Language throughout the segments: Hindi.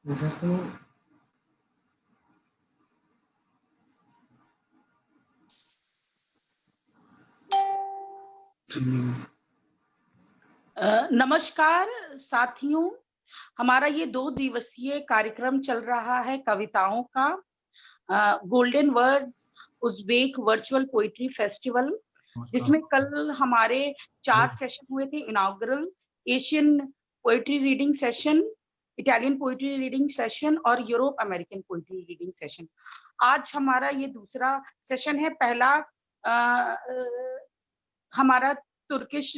This afternoon. नमस्कार साथियों, हमारा ये 2 दिवसीय कार्यक्रम चल रहा है कविताओं का golden words Uzbek virtual poetry festival, जिसमें कल हमारे 4 सेशन हुए थे। Inaugural Asian poetry reading session, Italian poetry reading session और Europe American poetry reading session. आज हमारा ये दूसरा सेशन है। पहला हमारा तुर्किश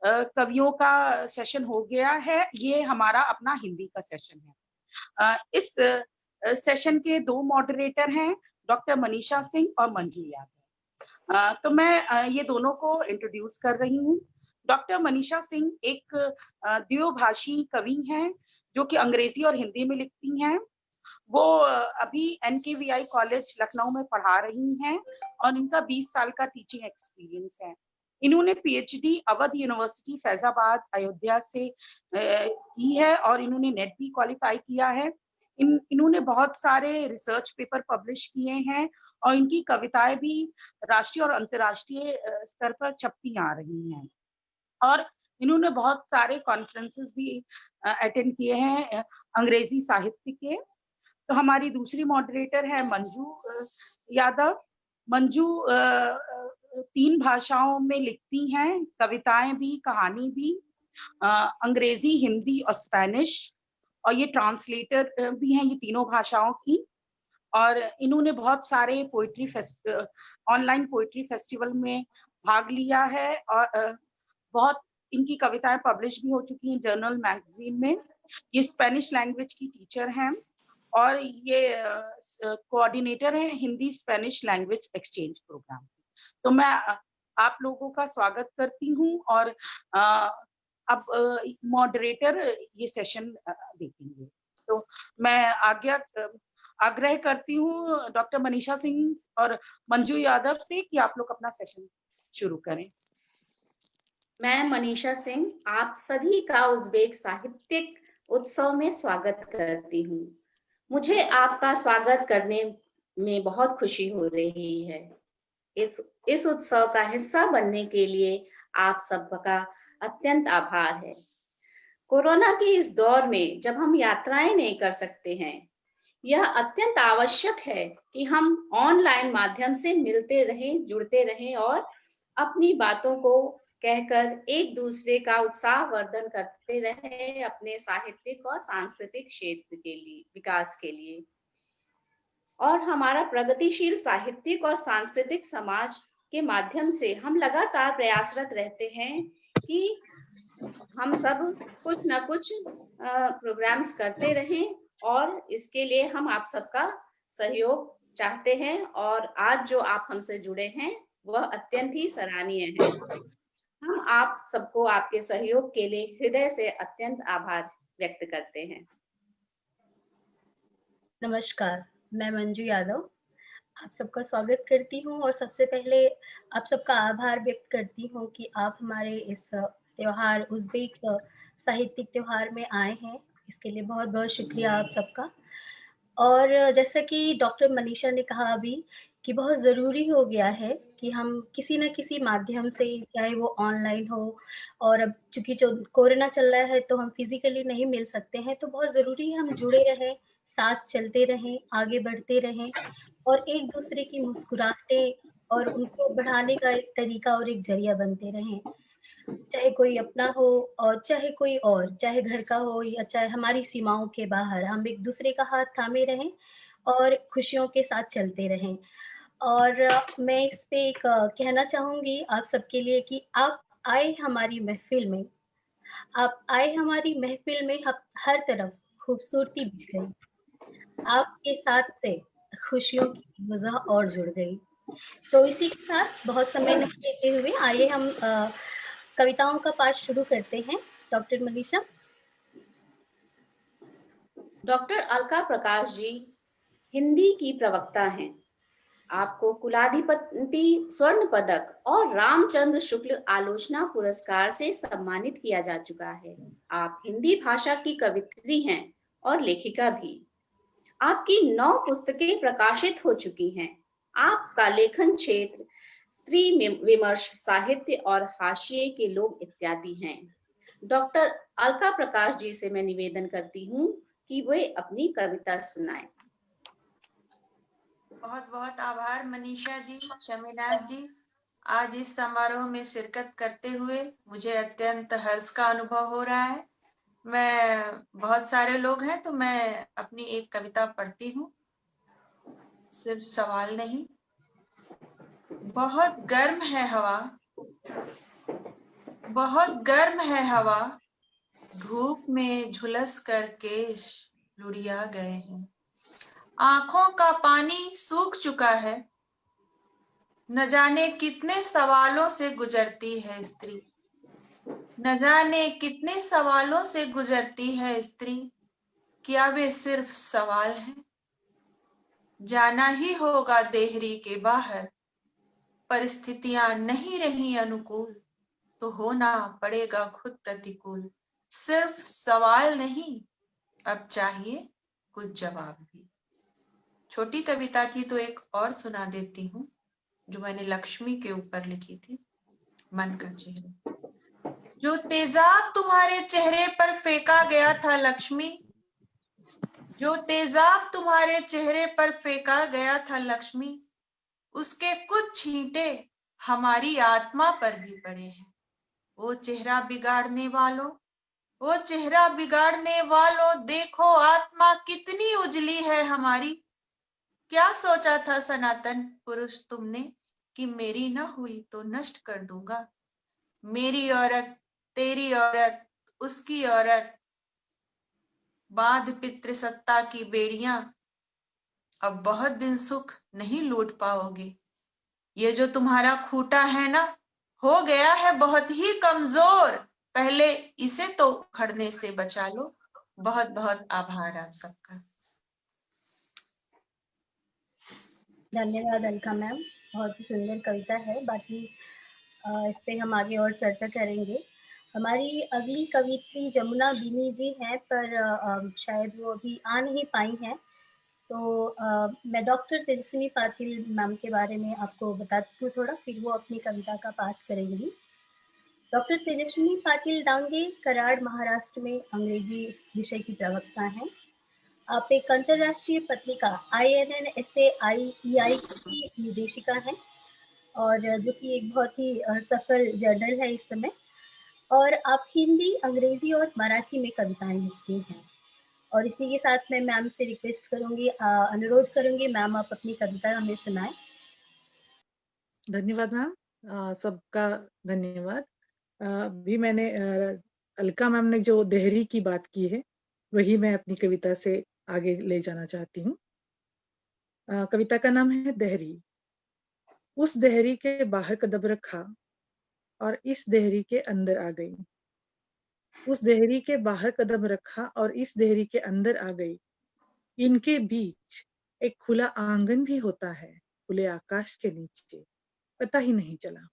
कवियों का सेशन हो गया है, ये हमारा अपना हिंदी का सेशन है। इस सेशन के 2 मॉडरेटर हैं, डॉक्टर मनीषा सिंह और मंजू यादव। तो मैं ये दोनों को इंट्रोड्यूस कर रही हूँ। डॉक्टर मनीषा सिंह एक द्विभाषी कवि हैं, जो कि अंग्रेजी और हिंदी में लिखती हैं। वो अभी एनकेवीआई कॉलेज लखनऊ में पढ़ा रही हैं और इनका 20 साल का टीचिंग एक्सपीरियंस है। इन्होंने पीएचडी अवध यूनिवर्सिटी फैजाबाद अयोध्या से की है और इन्होंने नेट भी क्वालिफाई किया है। इन्होंने बहुत सारे रिसर्च पेपर पब्लिश किए हैं और इनकी कविताएं भी राष्ट्रीय और अंतर्राष्ट्रीय स्तर पर छपती आ रही हैं। और इन्होंने बहुत सारे कॉन्फ्रेंसेस भी अटेंड किए हैं अंग्रेजी साहित्य के। तो हमारी दूसरी मॉडरेटर है मंजू यादव। मंजू 3 भाषाओं में लिखती हैं, कविताएं भी, कहानी भी, अंग्रेजी, हिंदी और स्पेनिश, और ये ट्रांसलेटर भी हैं ये तीनों भाषाओं की। और इन्होंने बहुत सारे ऑनलाइन पोएट्री फेस्टिवल में भाग लिया है और बहुत इनकी कविताएं पब्लिश भी हो चुकी हैं जर्नल मैगजीन में। ये स्पेनिश लैंग्वेज की टीचर हैं और ये कोऑर्डिनेटर है Hindi Spanish language exchange program. तो मैं आप लोगों का स्वागत करती हूँ और अब मॉडरेटर ये सेशन देखेंगे। तो मैं आग्रह करती हूँ डॉक्टर मनीषा सिंह और मंजू यादव से कि आप लोग अपना सेशन शुरू करें। मैं मनीषा सिंह आप सभी का उज़्बेक साहित्यिक उत्सव में स्वागत करती हूँ। मुझे आपका स्वागत करने में बहुत खुशी हो रही है। इस उत्सव का हिस्सा बनने के लिए आप सबका अत्यंत आभार है। कोरोना के इस दौर में जब हम यात्राएं नहीं कर सकते हैं, यह अत्यंत आवश्यक है कि हम ऑनलाइन माध्यम से मिलते रहें, जुड़ते रहें और अपनी बातों को कहकर एक दूसरे का उत्साहवर्धन करते रहे अपने साहित्यिक और सांस्कृतिक क्षेत्र के लिए विकास के लिए। और हमारा प्रगतिशील साहित्यिक और सांस्कृतिक समाज के माध्यम से हम लगातार प्रयासरत रहते हैं कि हम सब कुछ न कुछ प्रोग्राम्स करते रहें और इसके लिए हम आप सबका सहयोग चाहते हैं। और आज जो आप हमसे जुड़े हैं वह अत्यंत ही सराहनीय है। हम आप सबको आपके सहयोग के लिए हृदय से अत्यंत आभार व्यक्त करते हैं। नमस्कार, मैं मंजू यादव आप सबका स्वागत करती हूँ और सबसे पहले आप सबका आभार व्यक्त करती हूँ कि आप हमारे इस त्योहार उज़्बेक साहित्यिक त्योहार में आए हैं। इसके लिए बहुत बहुत शुक्रिया आप सबका। और जैसा कि डॉक्टर मनीषा ने कहा अभी कि बहुत ज़रूरी हो गया है कि हम किसी न किसी माध्यम से, चाहे वो ऑनलाइन हो, और अब चूँकि जो कोरोना चल रहा है तो हम फिज़िकली नहीं मिल सकते हैं, तो बहुत ज़रूरी है हम जुड़े रहें, साथ चलते रहें, आगे बढ़ते रहें और एक-दूसरे की मुस्कुराहटें और उनको बढ़ाने का एक तरीका और एक ज़रिया बनते रहें। चाहे कोई अपना हो और चाहे कोई और, चाहे घर का हो या चाहे हमारी सीमाओं के बाहर, हम एक-दूसरे का हाथ थामे रहें और खुशियों के साथ चलते रहें। और मैं इस पे एक कहना चाहूँगी आप सबके लिए कि आप आए हमारी महफ़िल में, आप आए हमारी महफ़िल में हर तरफ खूबसूरती बिख गई। आपके साथ से खुशियों की वजह और जुड़ गई। तो इसी के साथ बहुत समय नहीं लेते हुए आइए हम कविताओं का पाठ शुरू करते हैं। डॉक्टर मनीषा। डॉक्टर अलका प्रकाश जी हिंदी की प्रवक्ता हैं। आपको कुलाधिपति स्वर्ण पदक और रामचंद्र शुक्ल आलोचना पुरस्कार से सम्मानित किया जा चुका है। आप हिंदी भाषा की कवित्री हैं और लेखिका भी। आपकी 9 पुस्तकें प्रकाशित हो चुकी हैं। आपका लेखन क्षेत्र स्त्री विमर्श, साहित्य और हाशिए के लोग इत्यादि हैं। डॉक्टर अलका प्रकाश जी से मैं निवेदन करती हूँ कि वे अपनी कविता सुनाएं। बहुत बहुत आभार मनीषा जी, शमीनाथ जी। आज इस समारोह में शिरकत करते हुए मुझे अत्यंत हर्ष का अनुभव हो रहा है। मैं बहुत सारे लोग हैं तो मैं अपनी एक कविता पढ़ती हूँ, सिर्फ सवाल नहीं। बहुत गर्म है हवा, बहुत गर्म है हवा, धूप में झुलस कर केश लुढ़िया गए हैं। आंखों का पानी सूख चुका है, न जाने कितने सवालों से गुजरती है स्त्री, न जाने कितने सवालों से गुजरती है स्त्री। क्या वे सिर्फ सवाल हैं? जाना ही होगा देहरी के बाहर, परिस्थितियां नहीं रही अनुकूल तो होना पड़ेगा खुद प्रतिकूल। सिर्फ सवाल नहीं, अब चाहिए कुछ जवाब भी। छोटी कविता थी तो एक और सुना देती हूँ, जो मैंने लक्ष्मी के ऊपर लिखी थी। मन का चेहरा। जो तेजाब तुम्हारे चेहरे पर फेंका गया था लक्ष्मी, जो तेजाब तुम्हारे चेहरे पर फेंका गया था लक्ष्मी, उसके कुछ छींटे हमारी आत्मा पर भी पड़े हैं। वो चेहरा बिगाड़ने वालों, वो चेहरा बिगाड़ने वालों, देखो आत्मा कितनी उजली है हमारी। क्या सोचा था सनातन पुरुष तुमने कि मेरी न हुई तो नष्ट कर दूंगा। मेरी औरत, तेरी औरत, उसकी औरत, बांध पितृसत्ता की बेड़ियां, अब बहुत दिन सुख नहीं लूट पाओगे। ये जो तुम्हारा खूंटा है ना, हो गया है बहुत ही कमजोर, पहले इसे तो उखड़ने से बचा लो। बहुत बहुत आभार आप सबका। धन्यवाद अलका मैम, बहुत ही सुंदर कविता है। बाकी इस पे हम आगे और चर्चा करेंगे। हमारी अगली कवित्री जमुना बीनी जी हैं, पर शायद वो अभी आ नहीं पाई हैं। तो मैं डॉक्टर तेजस्विनी पाटिल मैम के बारे में आपको बताती हूँ थोड़ा, फिर वो अपनी कविता का पाठ करेंगी। डॉक्टर तेजस्विनी पाटिल डांगे कराड़, महाराष्ट्र में अंग्रेजी विषय की प्रवक्ता हैं। आप एक अंतर्राष्ट्रीय पत्रिका INNSAIEI की निदेशिका हैं, और जो कि एक बहुत ही सफल जर्नल है इस समय। और आप हिंदी, अंग्रेजी और मराठी में कविताएं लिखती हैं। और इसी के साथ मैं मैम से रिक्वेस्ट करूंगी, अनुरोध करूंगी, मैम आप अपनी कविता हमें सुनाएं। धन्यवाद मैम, सबका धन्यवाद। अभी मैंने अलका मैम ने जो देहरी की बात की है वही मैं अपनी कविता से आगे ले जाना चाहती हूँ। कविता का नाम है देहरी। उस देहरी के बाहर कदम रखा और इस देहरी के अंदर आ गई। उस देहरी के बाहर कदम रखा और इस देहरी के अंदर आ गई। इनके बीच एक खुला आंगन भी होता है, खुले आकाश के नीचे, पता ही नहीं चला।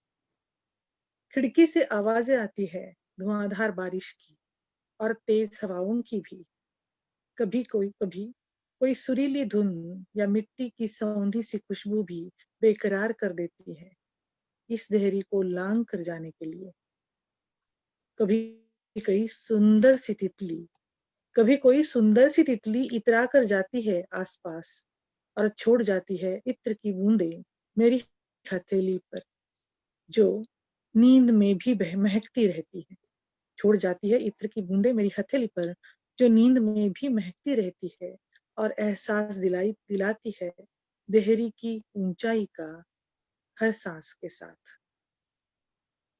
खिड़की से आवाजें आती है, धुआंधार बारिश की और तेज हवाओं की भी। कभी कोई सुरीली धुन या मिट्टी की सौंधी सी खुशबू भी बेकरार कर देती है इस देहरी को लांग कर जाने के लिए। कभी कोई सुंदर सी तितली इतरा कर जाती है आसपास और छोड़ जाती है इत्र की बूंदें मेरी हथेली पर, जो नींद में भी महकती रहती है। छोड़ जाती है इत्र की बूंदें मेरी हथेली पर, जो नींद में भी महकती रहती है और एहसास दिलाती है देहरी की ऊंचाई का हर सांस के साथ।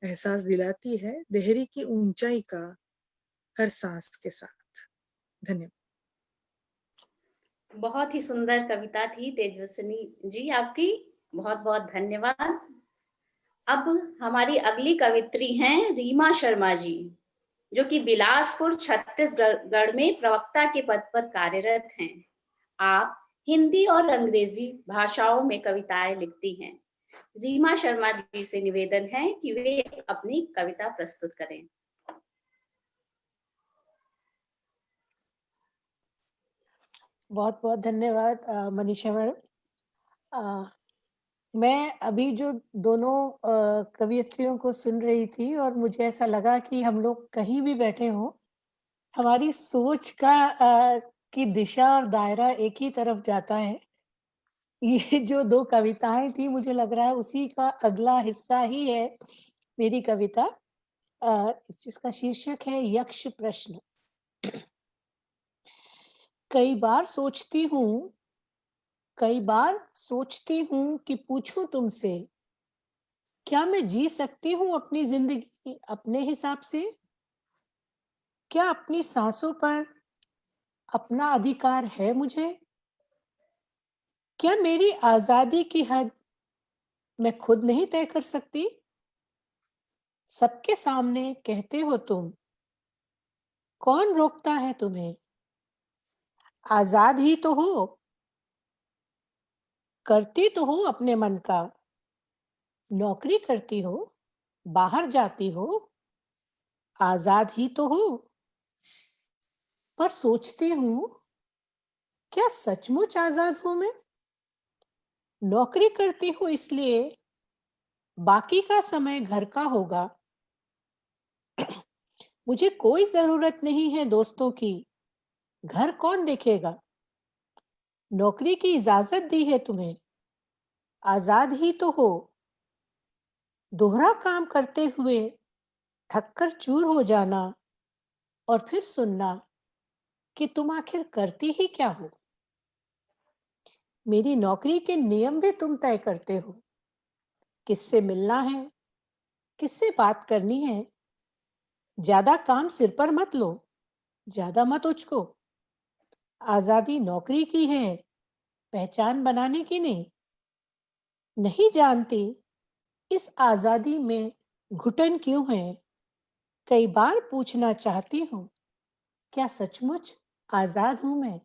एहसास दिलाती है देहरी की ऊंचाई का हर सांस के साथ। धन्यवाद। बहुत ही सुंदर कविता थी तेजस्विनी जी आपकी, बहुत बहुत धन्यवाद। अब हमारी अगली कवित्री हैं रीमा शर्मा जी, जो कि बिलासपुर छत्तीसगढ़ में प्रवक्ता के पद पर कार्यरत हैं। आप हिंदी और अंग्रेजी भाषाओं में कविताएं लिखती हैं। रीमा शर्मा जी से निवेदन है कि वे अपनी कविता प्रस्तुत करें। बहुत बहुत धन्यवाद मनीषा मैडम। मैं अभी जो दोनों कवियत्रियों को सुन रही थी और मुझे ऐसा लगा कि हम लोग कहीं भी बैठे हों, हमारी सोच की दिशा और दायरा एक ही तरफ जाता है। ये जो 2 कविताएँ थी, मुझे लग रहा है उसी का अगला हिस्सा ही है मेरी कविता, जिसका शीर्षक है यक्ष प्रश्न। कई बार सोचती हूँ कि पूछूं तुमसे, क्या मैं जी सकती हूँ अपनी जिंदगी अपने हिसाब से? क्या अपनी सांसों पर अपना अधिकार है मुझे? क्या मेरी आजादी की हद मैं खुद नहीं तय कर सकती? सबके सामने कहते हो तुम, कौन रोकता है तुम्हें? आजाद ही तो हो, करती तो हो अपने मन का, नौकरी करती हो, बाहर जाती हो, आजाद ही तो हो। पर सोचती हूँ, क्या सचमुच आजाद हूं मैं? नौकरी करती हूँ इसलिए बाकी का समय घर का होगा। मुझे कोई जरूरत नहीं है दोस्तों की, घर कौन देखेगा? नौकरी की इजाजत दी है तुम्हें, आजाद ही तो हो। दोहरा काम करते हुए थककर चूर हो जाना और फिर सुनना कि तुम आखिर करती ही क्या हो। मेरी नौकरी के नियम भी तुम तय करते हो, किससे मिलना है, किससे बात करनी है। ज्यादा काम सिर पर मत लो, ज्यादा मत उचको। आजादी नौकरी की है, पहचान बनाने की नहीं। नहीं जानती इस आजादी में घुटन क्यों है। कई बार पूछना चाहती हूँ, क्या सचमुच आजाद हूं मैं?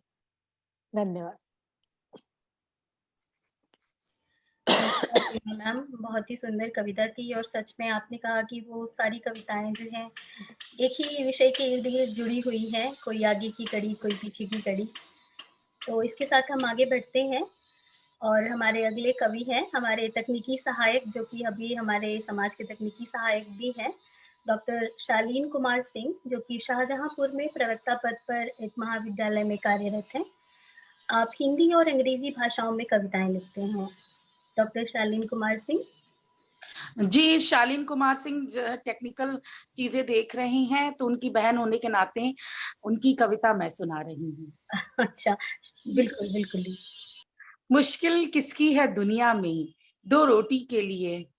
धन्यवाद। मैम, बहुत ही सुंदर कविता थी और सच में आपने कहा कि वो सारी कविताएं जो हैं एक ही विषय के इर्द गिर्द जुड़ी हुई हैं, कोई आगे की कड़ी, कोई पीछे की कड़ी। तो इसके साथ हम आगे बढ़ते हैं और हमारे अगले कवि हैं हमारे तकनीकी सहायक, जो कि अभी हमारे समाज के तकनीकी सहायक भी हैं, डॉक्टर शालीन कुमार सिंह, जो कि शाहजहांपुर में प्रवक्ता पद पर एक महाविद्यालय में कार्यरत हैं। आप हिंदी और अंग्रेजी भाषाओं में कविताएं लिखते हैं। डॉक्टर शालीन कुमार सिंह। जी, शालीन कुमार सिंह टेक्निकल चीजें देख रही हैं, तो उनकी बहन होने के नाते उनकी कविता मैं सुना रही हूँ। अच्छा, बिल्कुल, बिल्कुल। मुश्किल किसकी है दुनिया में 2 रोटी के लिए,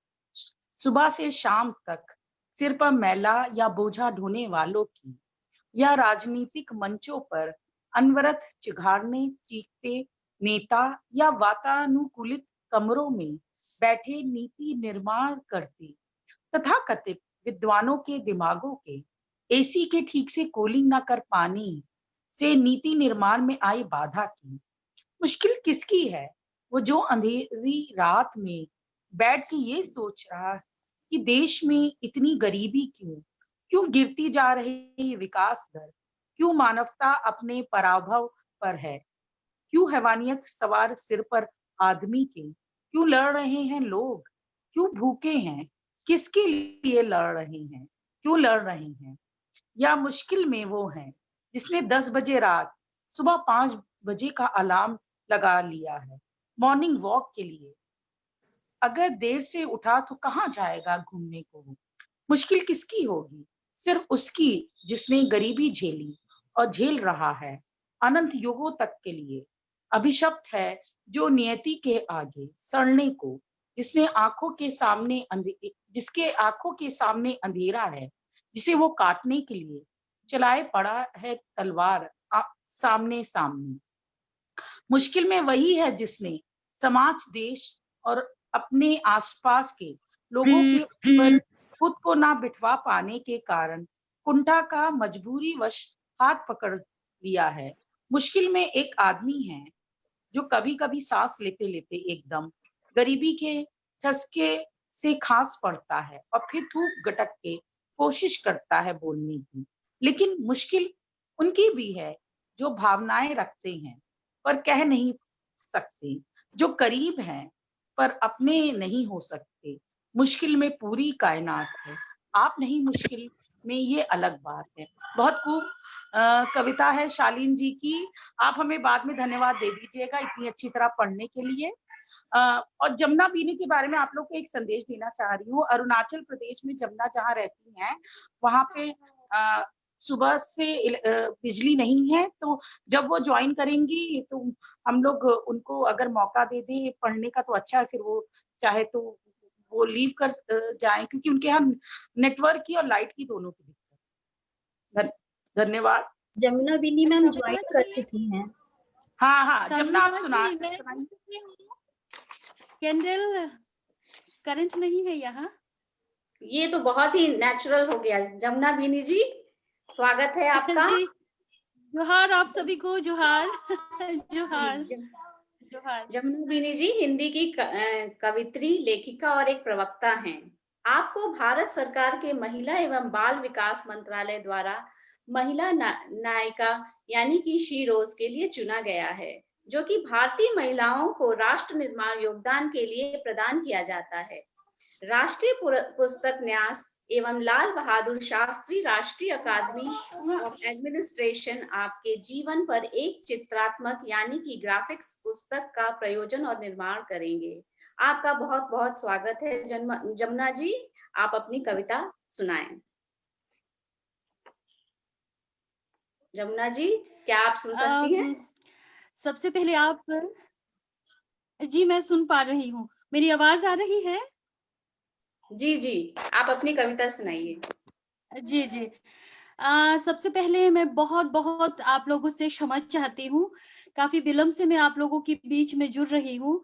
सुबह से शाम तक सिर पर मैला या बोझा ढोने वालों की, या राजनीतिक मंचों पर अनवरत चिघाड़ने चीखते नेता, या वातानुकूलित कमरों में बैठे नीति निर्माण करते तथाकथित विद्वानों के दिमागों के एसी के ठीक से कूलिंग न कर पाने से नीति निर्माण में आई बाधा की। मुश्किल किसकी है वो जो अंधेरी रात में बैठ के ये सोच रहा कि देश में इतनी गरीबी क्यों, क्यों गिरती जा रही विकास दर, क्यों मानवता अपने पराभव पर है, क्यों हैवानियत सवार सिर पर आदमी के, क्यों लड़ रहे हैं लोग, क्यों भूखे हैं, किसके लिए लड़ रहे हैं, क्यों लड़ रहे हैं। या मुश्किल में वो है जिसने 10 बजे रात सुबह 5 बजे का अलार्म लगा लिया है मॉर्निंग वॉक के लिए। अगर देर से उठा तो कहाँ जाएगा घूमने को। मुश्किल किसकी होगी? सिर्फ उसकी जिसने गरीबी झेली और झेल रहा है अनंत युगों तक के लिए। अभिशप्त है जो नियति के आगे सड़ने को, जिसके आंखों के सामने अंधेरा है, जिसे वो काटने के लिए चलाए पड़ा है तलवार सामने सामने। मुश्किल में वही है जिसने समाज, देश और अपने आसपास के लोगों के ऊपर खुद को ना बिठवा पाने के कारण कुंठा का मजबूरी वश हाथ पकड़ लिया है। मुश्किल में एक आदमी है जो कभी कभी सांस लेते लेते एकदम गरीबी के ठसके से खांस पड़ता है और फिर थूक गटक के कोशिश करता है बोलने की। लेकिन मुश्किल उनकी भी है जो भावनाएं रखते हैं, पर कह नहीं सकते, जो करीब हैं पर अपने नहीं हो सकते। मुश्किल में पूरी कायनात है, आप नहीं मुश्किल में, ये अलग बात है। बहुत खूब कविता है शालीन जी की। आप हमें बाद में धन्यवाद दे दीजिएगा इतनी अच्छी तरह पढ़ने के लिए। और जमुना बीनी के बारे में आप लोग को एक संदेश देना चाह रही हूँ। अरुणाचल प्रदेश में जमुना जहाँ रहती हैं, वहां पे सुबह से बिजली नहीं है, तो जब वो ज्वाइन करेंगी तो हम लोग उनको अगर मौका दे दें पढ़ने का तो अच्छा है, फिर वो चाहे तो वो लीव कर जाएं, क्योंकि उनके यहाँ नेटवर्क की और लाइट की दोनों की दिक्कत। धन्यवाद। जमुना बीनी मैम ज्वाइन कर चुकी हैं। हाँ, जमुना आप सुनाइए। कैंडल करंट नहीं है यहाँ। ये तो बहुत ही नेचुरल हो गया। जमुना बीनी जी, स्वागत है आपका। जी जोहार आप सभी को, जोहार जोहार जोहार। जमुना बीनी जी हिंदी की कवित्री, लेखिका और एक प्रवक्ता हैं। आपको भारत सरकार के महिला एवं बाल विकास मंत्रालय द्वारा महिला नायिका यानी कि शीरोज के लिए चुना गया है, जो कि भारतीय महिलाओं को राष्ट्र निर्माण योगदान के लिए प्रदान किया जाता है। राष्ट्रीय पुस्तक न्यास एवं लाल बहादुर शास्त्री राष्ट्रीय अकादमी ऑफ एडमिनिस्ट्रेशन आपके जीवन पर एक चित्रात्मक यानी कि ग्राफिक्स पुस्तक का प्रयोजन और निर्माण करेंगे। आपका बहुत बहुत स्वागत है जमुना जी, आप अपनी कविता सुनाएं। जमुना जी, क्या आप सुन सकती हैं? सबसे पहले आप जी, मैं सुन पा रही हूँ, मेरी आवाज आ रही है? जी, आप अपनी कविता सुनाइए। जी। सबसे पहले मैं बहुत आप लोगों से क्षमा चाहती हूँ, काफी विलंब से मैं आप लोगों के बीच में जुड़ रही हूँ।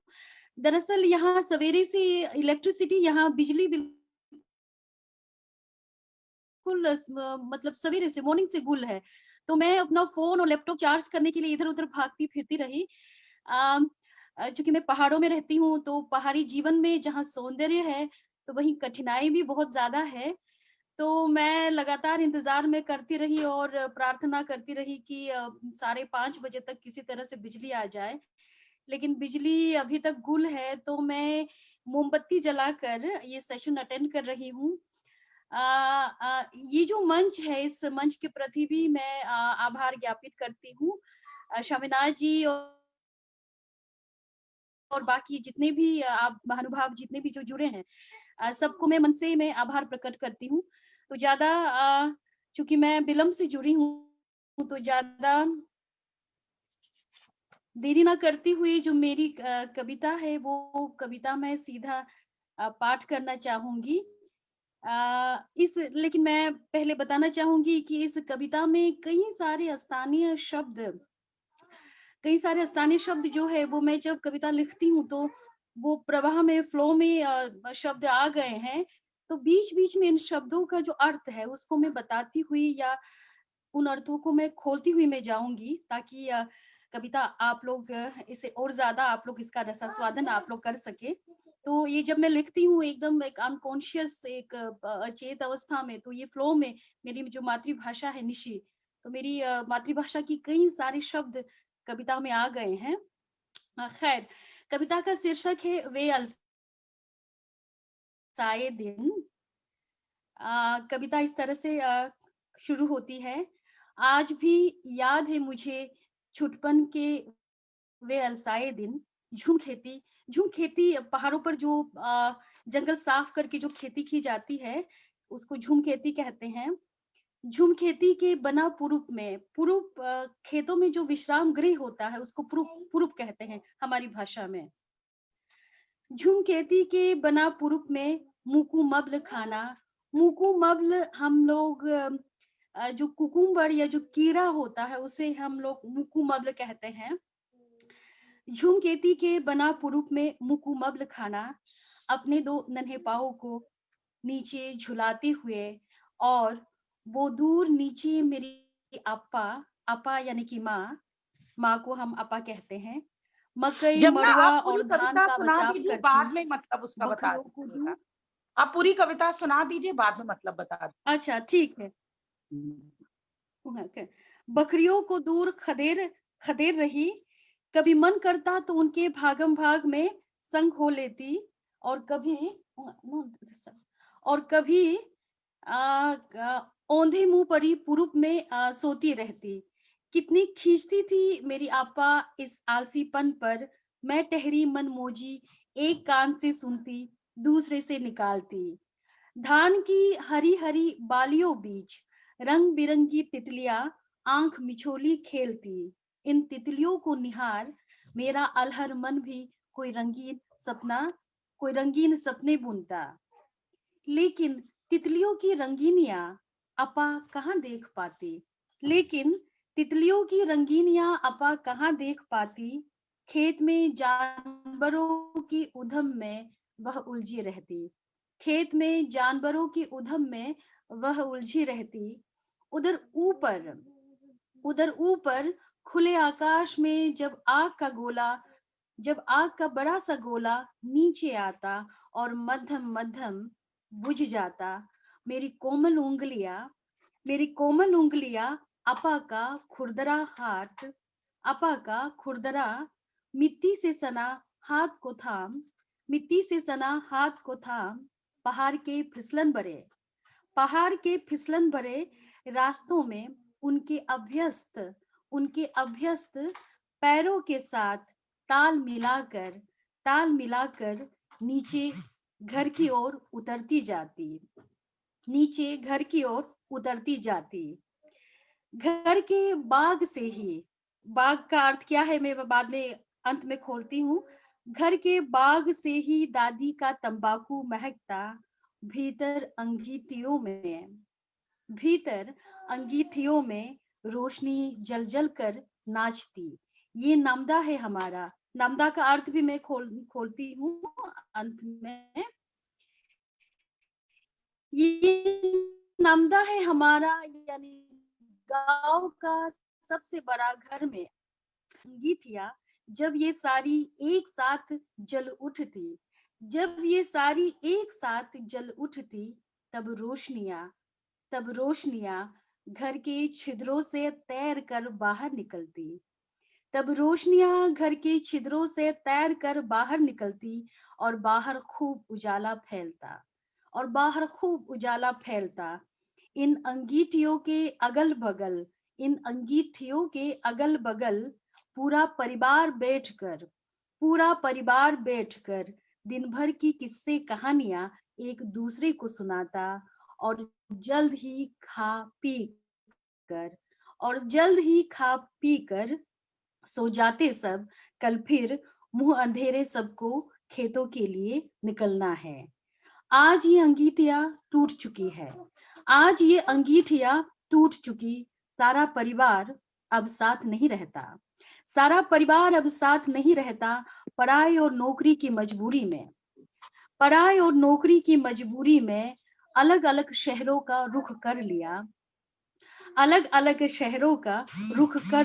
दरअसल यहाँ सवेरे से इलेक्ट्रिसिटी, यहाँ बिजली बिल्कुल मतलब सवेरे से मॉर्निंग से गुल है, तो मैं अपना फोन और लैपटॉप चार्ज करने के लिए इधर उधर भागती फिरती रही। चूंकि मैं पहाड़ों में रहती हूँ, तो पहाड़ी जीवन में जहाँ सौंदर्य है तो वहीं कठिनाई भी बहुत ज्यादा है। तो मैं लगातार इंतजार में करती रही और प्रार्थना करती रही कि 5:30 बजे तक किसी तरह से बिजली आ जाए, लेकिन बिजली अभी तक गुल है। तो मैं मोमबत्ती जलाकर ये सेशन अटेंड कर रही हूँ। ये जो मंच है, इस मंच के प्रति भी मैं आभार ज्ञापित करती हूँ। शमिना जी और बाकी जितने भी आप महानुभाव जितने भी जो जुड़े हैं, सबको मैं मन से मैं आभार प्रकट करती हूँ। तो ज्यादा चूंकि मैं विलंब से जुड़ी हूँ, तो ज्यादा देरी ना करती हुई जो मेरी कविता है वो कविता मैं सीधा पाठ करना चाहूंगी। लेकिन मैं पहले बताना चाहूंगी कि इस कविता में कई सारे स्थानीय शब्द जो है वो मैं जब कविता लिखती हूँ तो वो प्रवाह में, फ्लो में शब्द आ गए हैं। तो बीच बीच में इन शब्दों का जो अर्थ है उसको मैं बताती हुई या उन अर्थों को मैं खोलती हुई मैं जाऊंगी, ताकि कविता आप लोग इसे और ज्यादा आप लोग इसका रसास्वादन आप लोग कर सके। तो ये जब मैं लिखती हूँ एकदम एक अनकॉन्शियस, एक अचेत अवस्था में, तो ये फ्लो में मेरी जो मातृभाषा है निशी, तो मेरी मातृभाषा की कई सारे शब्द कविता में आ गए हैं। खैर, कविता का शीर्षक है वे अलसाए दिन। कविता इस तरह से शुरू होती है। आज भी याद है मुझे छुटपन के वे अलसाए दिन। झूम खेती पहाड़ों पर जो जंगल साफ करके जो खेती की जाती है उसको झूम खेती कहते हैं। झूम खेती के बना पुरुप में, खेतों में जो विश्राम गृह होता है उसको पुरुप कहते हैं हमारी भाषा में। झूम खेती के बना पुरुप में मुकु मबल खाना। मुकु मबल हम लोग जो कुकुम्बर या जो कीड़ा होता है उसे हम लोग मुकु मबल कहते हैं। झूम खेती के बना पुरुप में मुकु मबल खाना, अपने दो नन्हे पाओ को नीचे झुलाते हुए, और वो दूर नीचे मेरी अपा यानी कि माँ को हम अपा कहते हैं, मकई मड़ुआ और धान का बचाव करती। बाद में मतलब उसका बता दीजिएगा। आप पूरी कविता सुना दीजिए, बाद में मतलब बता दीजिए। अच्छा ठीक है। बकरियों को दूर खदेर रही, कभी मन करता तो उनके भागम भाग में संग हो लेती, और कभी औंधे मुंह पड़ी पूरब में सोती रहती। कितनी खींचती थी मेरी आपा इस आलसीपन पर, मैं ठहरी मन मौजी एक कान से सुनती दूसरे से निकालती। धान की हरी हरी बालियों बीच रंग बिरंगी तितलियां आंख मिचोली खेलती। इन तितलियों को निहार मेरा अलहर मन भी कोई रंगीन सपने बुनता। लेकिन तितलियों की रंगीनियां अपा कहाँ देख पाती। खेत में जानवरों की उधम में वह उलझी रहती। उधर ऊपर खुले आकाश में जब आग का बड़ा सा गोला नीचे आता और मध्यम बुझ जाता, मेरी कोमल उंगलियां अपा का खुरदरा मिट्टी से सना हाथ को थाम पहाड़ के फिसलन भरे रास्तों में उनके अभ्यस्त पैरों के साथ ताल मिलाकर नीचे घर की ओर उतरती जाती। घर के बाग का अर्थ क्या है मैं बाद में अंत में खोलती हूँ। घर के बाग से ही दादी का तंबाकू महकता, भीतर अंगीठियों में रोशनी जल कर नाचती। ये नमदा है हमारा। नमदा का अर्थ भी मैं खोलती हूँ अंत में। ये नमदा है हमारा, यानी गांव का सबसे बड़ा घर में अंगीठियां जब ये सारी एक साथ जल उठती, तब रोशनियां घर के छिद्रों से तैर कर बाहर निकलती और बाहर खूब उजाला फैलता। इन अंगीठियों के अगल बगल पूरा परिवार बैठकर दिन भर की किस्से कहानियां एक दूसरे को सुनाता, और जल्द ही खा पी कर सो जाते सब। कल फिर मुंह अंधेरे सबको खेतों के लिए निकलना है। आज ये अंगीठियां टूट चुकी। सारा परिवार अब साथ नहीं रहता। पढ़ाई और नौकरी की मजबूरी में अलग अलग शहरों का रुख कर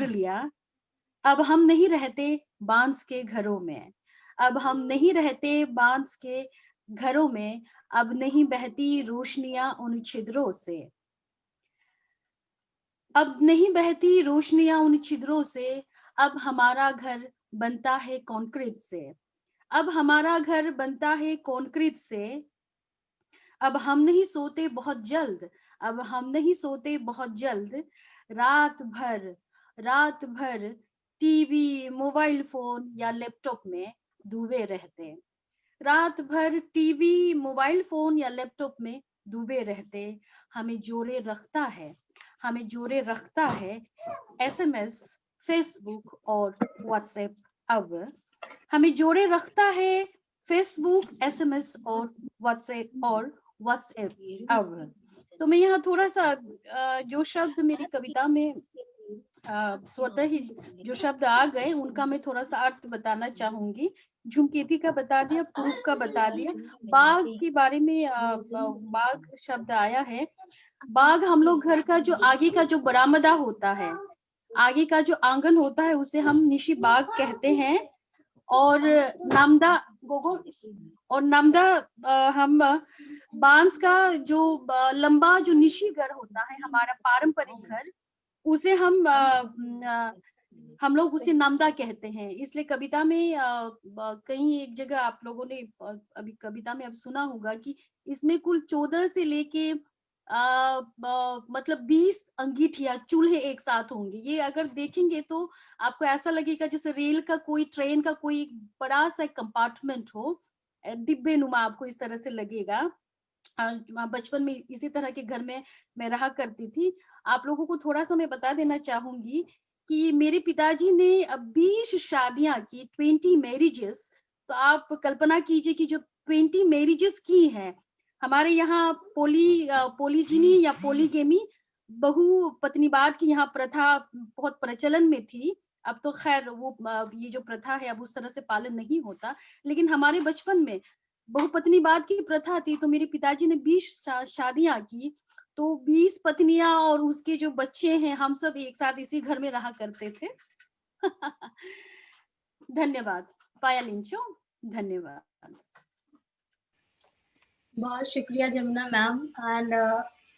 लिया। अब हम नहीं रहते बांस के घरों में। अब नहीं बहती रोशनियां उन छिद्रों से। अब हमारा घर बनता है कंक्रीट से। अब हम नहीं सोते बहुत जल्द। रात भर टीवी, मोबाइल फोन या लैपटॉप में डूबे रहते। हमें जोड़े रखता है SMS, फेसबुक और व्हाट्सएप। हमें जोड़े रखता है फेसबुक, SMS और व्हाट्सएप अब। तो मैं यहाँ थोड़ा सा जो शब्द मेरी कविता में स्वतः ही जो शब्द आ गए उनका मैं थोड़ा सा अर्थ बताना चाहूंगी। झुमकेती का बता दिया, पुरुष का बता दिया। बाग के बारे में बाग शब्द आया है। बाग हम लोग घर का जो आगे का जो बरामदा होता है, आगे का जो आंगन होता है, उसे हम निशी बाग कहते हैं। और नमदा हम बांस का जो लंबा जो निशी घर होता है, हमारा पारंपरिक घर, उसे हम लोग उसे नमदा कहते हैं। इसलिए कविता में कहीं एक जगह आप लोगों ने अभी कविता में अब सुना होगा कि इसमें कुल 14 से लेके मतलब 20 अंगीठियां चूल्हे एक साथ होंगे। ये अगर देखेंगे तो आपको ऐसा लगेगा जैसे रेल का कोई, ट्रेन का कोई बड़ा सा कंपार्टमेंट हो, डिब्बे नुमा आपको इस तरह से लगेगा। बचपन में इसी तरह के घर में मैं रहा करती थी। आप लोगों को थोड़ा सा मैं बता देना चाहूंगी कि मेरे पिताजी ने 20 शादियां की, 20 मैरिजेस। तो आप कल्पना कीजिए कि जो 20 मैरिजेस की हैं, हमारे यहाँ पोलीजिनी या पोलीगेमी, बहु पत्नीवाद की यहाँ प्रथा बहुत प्रचलन में थी। अब तो खैर वो ये जो प्रथा है अब उस तरह से पालन नहीं होता, लेकिन हमारे बचपन में बहुपत्नीवाद की प्रथा थी। तो मेरे पिताजी ने 20 शादियां की, तो 20 पत्नियां और उसके जो बच्चे हैं, हम सब एक साथ इसी घर में रहा करते थे। धन्यवाद पाया लिंचो, धन्यवाद। बहुत शुक्रिया जमुना मैम। एंड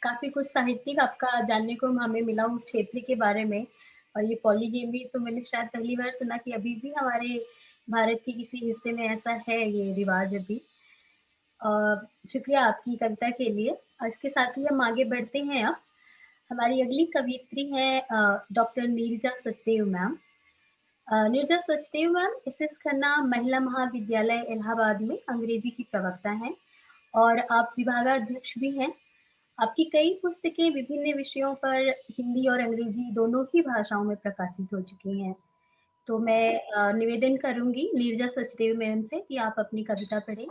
काफ़ी कुछ साहित्यिक आपका जानने को हमें मिला उस क्षेत्र के बारे में। और ये पॉलीगेमी तो मैंने शायद पहली बार सुना कि अभी भी हमारे भारत के किसी हिस्से में ऐसा है ये रिवाज अभी। शुक्रिया आपकी कविता के लिए। और इसके साथ ही हम आगे बढ़ते हैं। अब हमारी अगली कवियत्री हैं doctor Neerja Sachdev ma'am. Neerja Sachdev ma'am SS Khanna महिला महाविद्यालय इलाहाबाद में अंग्रेजी की प्रवक्ता हैं और आप विभागाध्यक्ष भी हैं। आपकी कई पुस्तकें विभिन्न विषयों पर हिंदी और अंग्रेजी दोनों ही भाषाओं में प्रकाशित हो चुकी हैं। तो मैं निवेदन करूंगी नीरजा सचदेव मैम से कि आप अपनी कविता पढ़ें।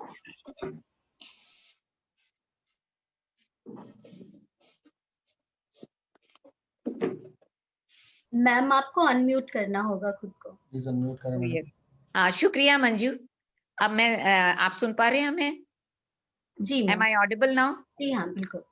मैम आपको अनम्यूट करना होगा खुद को। प्लीज अनम्यूट करें। शुक्रिया मंजू। अब मैं आप सुन पा रहे हैं हमें? जी ma'am. Am I audible now? जी हाँ बिल्कुल।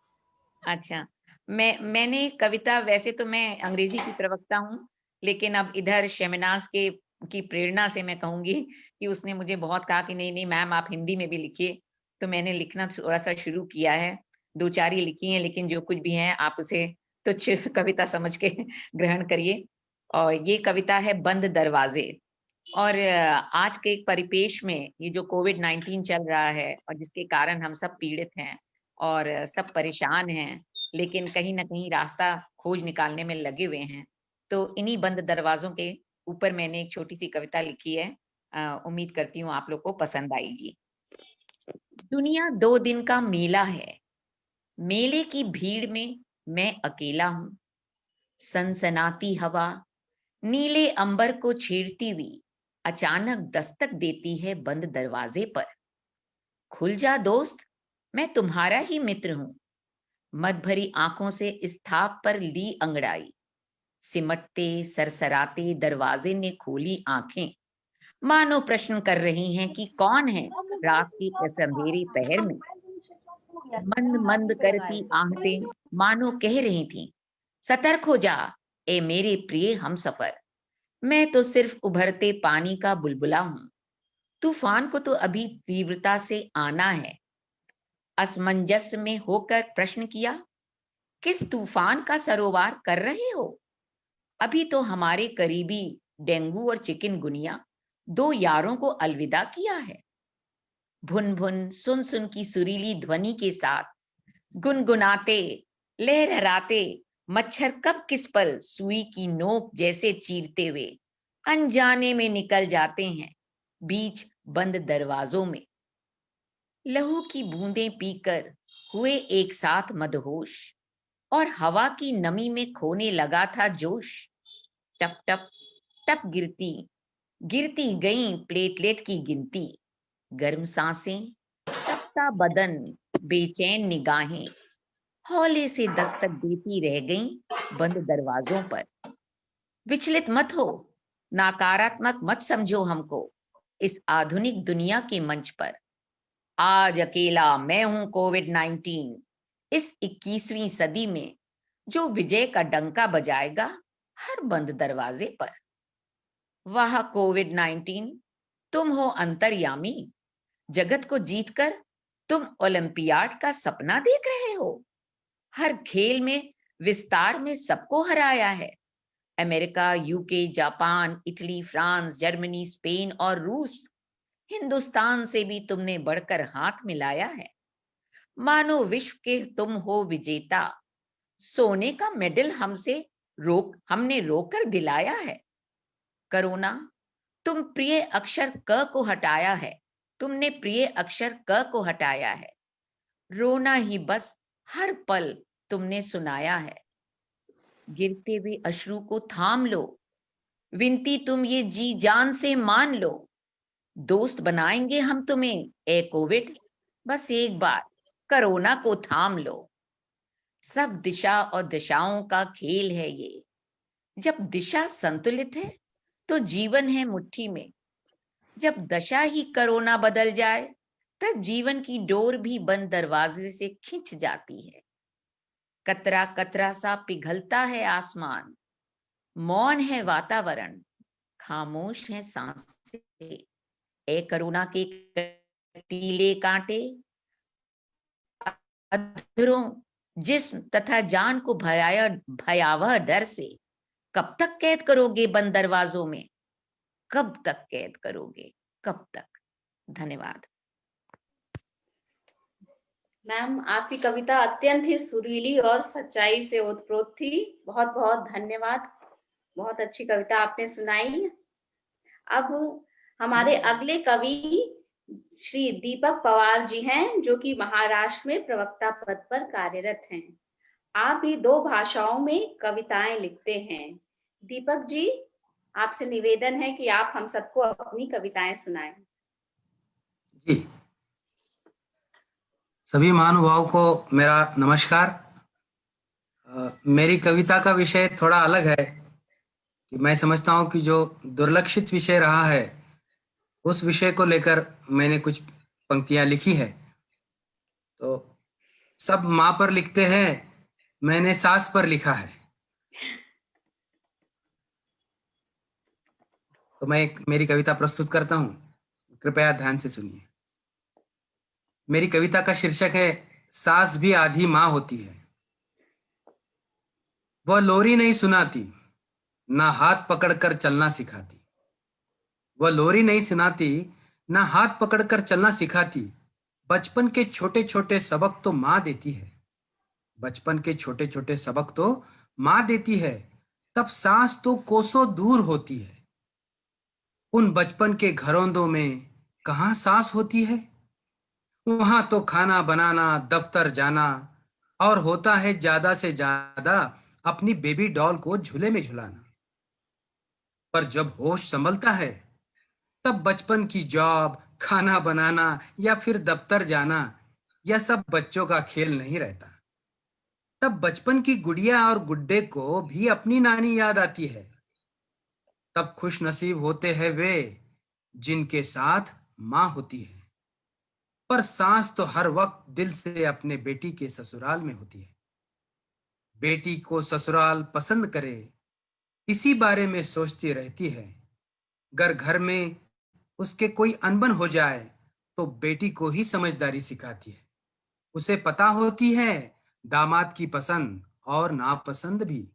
अच्छा, मैंने कविता, वैसे तो मैं अंग्रेजी की प्रवक्ता हूँ, लेकिन अब इधर शेमिनाज की प्रेरणा से मैं कहूंगी कि उसने मुझे बहुत कहा कि नहीं नहीं मैम आप हिंदी में भी लिखिए, तो मैंने लिखना थोड़ा सा शुरू किया है। 2-4 ही लिखी हैं, लेकिन जो कुछ भी हैं आप उसे तुच्छ कविता समझ के ग्रहण करिए। और ये कविता है बंद दरवाजे। और आज के एक परिपेश में ये जो कोविड-19 चल रहा है और जिसके कारण हम सब पीड़ित हैं और सब परेशान हैं, लेकिन कहीं ना कहीं रास्ता खोज निकालने में लगे हुए हैं, तो इन्हीं बंद दरवाजों के ऊपर मैंने एक छोटी सी कविता लिखी है। उम्मीद करती हूँ आप लोग को पसंद आएगी। दुनिया 2 दिन का मेला है, मेले की भीड़ में मैं अकेला हूँ। सनसनाती हवा नीले अंबर को छेड़ती हुई अचानक दस्तक देती है बंद दरवाजे पर। खुल जा दोस्त, मैं तुम्हारा ही मित्र हूं। मद भरी आंखों से इस थाप पर ली अंगड़ाई। सिमटते सरसराते दरवाजे ने खोली आंखें, मानो प्रश्न कर रही हैं कि कौन है रात की इस अंधेरी पहर में। मंद मंद करती आहटें मानो कह रही थी, सतर्क हो जा ए मेरे प्रिय हमसफर। मैं तो सिर्फ उभरते पानी का बुलबुला हूं, तूफान को तो अभी तीव्रता से आना है। असमंजस में होकर प्रश्न किया, किस तूफान का सरोवार कर रहे हो? अभी तो हमारे करीबी डेंगू और चिकनगुनिया 2 यारों को अलविदा किया है। भुन भुन सुन सुन की सुरीली ध्वनि के साथ गुनगुनाते लहराते मच्छर कब किस पल सुई की नोक जैसे चीरते हुए अनजाने में निकल जाते हैं बीच बंद दरवाजों में। लहू की बूंदें पीकर हुए एक साथ मदहोश और हवा की नमी में खोने लगा था जोश। टप टप टप गिरती गई प्लेटलेट की गिनती। गर्म सांसें, तपता बदन, बेचैन निगाहें हौले से दस्तक देती रह गईं बंद दरवाजों पर। विचलित मत हो, नकारात्मक मत समझो हमको इस आधुनिक दुनिया के मंच पर। आज अकेला मैं हूं कोविड-19 इस 21वीं सदी में, जो विजय का डंका बजाएगा हर बंद दरवाजे पर। वाह कोविड-19, तुम हो अंतर्यामी, जगत को जीतकर तुम ओलंपियाड का सपना देख रहे हो। हर खेल में विस्तार में सबको हराया है, America, UK, Japan, Italy, France, Germany, Spain और रूस, हिंदुस्तान से भी तुमने बढ़कर हाथ मिलाया है। मानो विश्व के तुम हो विजेता। सोने का मेडल हमने रोकर दिलाया है। करुणा, तुम प्रिय अक्षर क को हटाया है। तुमने प्रिय अक्षर क को हटाया है। रोना ही बस हर पल तुमने सुनाया है। गिरते हुए अश्रु को थाम लो। विनती तुम ये जी जान से मान लो। दोस्त बनाएंगे हम तुम्हें ए कोविड। बस एक बार कोरोना को थाम लो। सब दिशा और दिशाओं का खेल है ये। जब दिशा संतुलित है तो जीवन है मुट्ठी में। जब दशा ही कोरोना बदल जाए तब जीवन की डोर भी बंद दरवाजे से खिंच जाती है। कतरा कतरा सा पिघलता है आसमान। मौन है वातावरण, खामोश है सांसें। ए करुणा के कटीले कांटे अधरों, जिस्म तथा जान को भयावह डर से कब तक कैद करोगे बंद दरवाजों में? कब तक कैद करोगे? कब तक? धन्यवाद। मैम, आपकी कविता अत्यंत ही सुरीली और सच्चाई से ओतप्रोत थी। बहुत बहुत धन्यवाद। बहुत अच्छी कविता आपने सुनाई। अब हमारे अगले कवि श्री दीपक पवार जी हैं, जो कि महाराष्ट्र में प्रवक्ता पद पर कार्यरत हैं। आप भी 2 भाषाओं में कविताएं लिखते हैं। दीपक जी, आपसे निवेदन है कि आप हम सबको अपनी कविताएं सुनाएं। जी, सभी महानुभावों को मेरा नमस्कार। मेरी कविता का विषय थोड़ा अलग है कि मैं समझता हूँ कि जो दुर्लक्षित विषय रहा है उस विषय को लेकर मैंने कुछ पंक्तियां लिखी है। तो सब माँ पर लिखते हैं, मैंने सास पर लिखा है। तो मैं मेरी कविता प्रस्तुत करता हूँ, कृपया ध्यान से सुनिए। मेरी कविता का शीर्षक है सास भी आधी माँ होती है। वह लोरी नहीं सुनाती, ना हाथ पकड़कर चलना सिखाती। वह लोरी नहीं सुनाती, ना हाथ पकड़कर चलना सिखाती। बचपन के छोटे छोटे सबक तो माँ देती है। बचपन के छोटे छोटे सबक तो माँ देती है। तब सास तो कोसों दूर होती है। उन बचपन के घरौंदों में कहाँ सास होती है। वहां तो खाना बनाना, दफ्तर जाना और होता है ज्यादा से ज्यादा अपनी बेबी डॉल को झूले में झुलाना। पर जब होश संभलता है तब बचपन की जॉब, खाना बनाना या फिर दफ्तर जाना, यह सब बच्चों का खेल नहीं रहता। तब बचपन की गुड़िया और गुड्डे को भी अपनी नानी याद आती है। तब खुश नसीब होते हैं वे जिनके साथ माँ होती है। पर सास तो हर वक्त दिल से अपने बेटी के ससुराल में होती है। बेटी को ससुराल पसंद करे, इसी बारे में सोचती रहती है। अगर घर में उसके कोई अनबन हो जाए तो बेटी को ही समझदारी सिखाती है। उसे पता होती है दामाद की पसंद और नापसंद भी।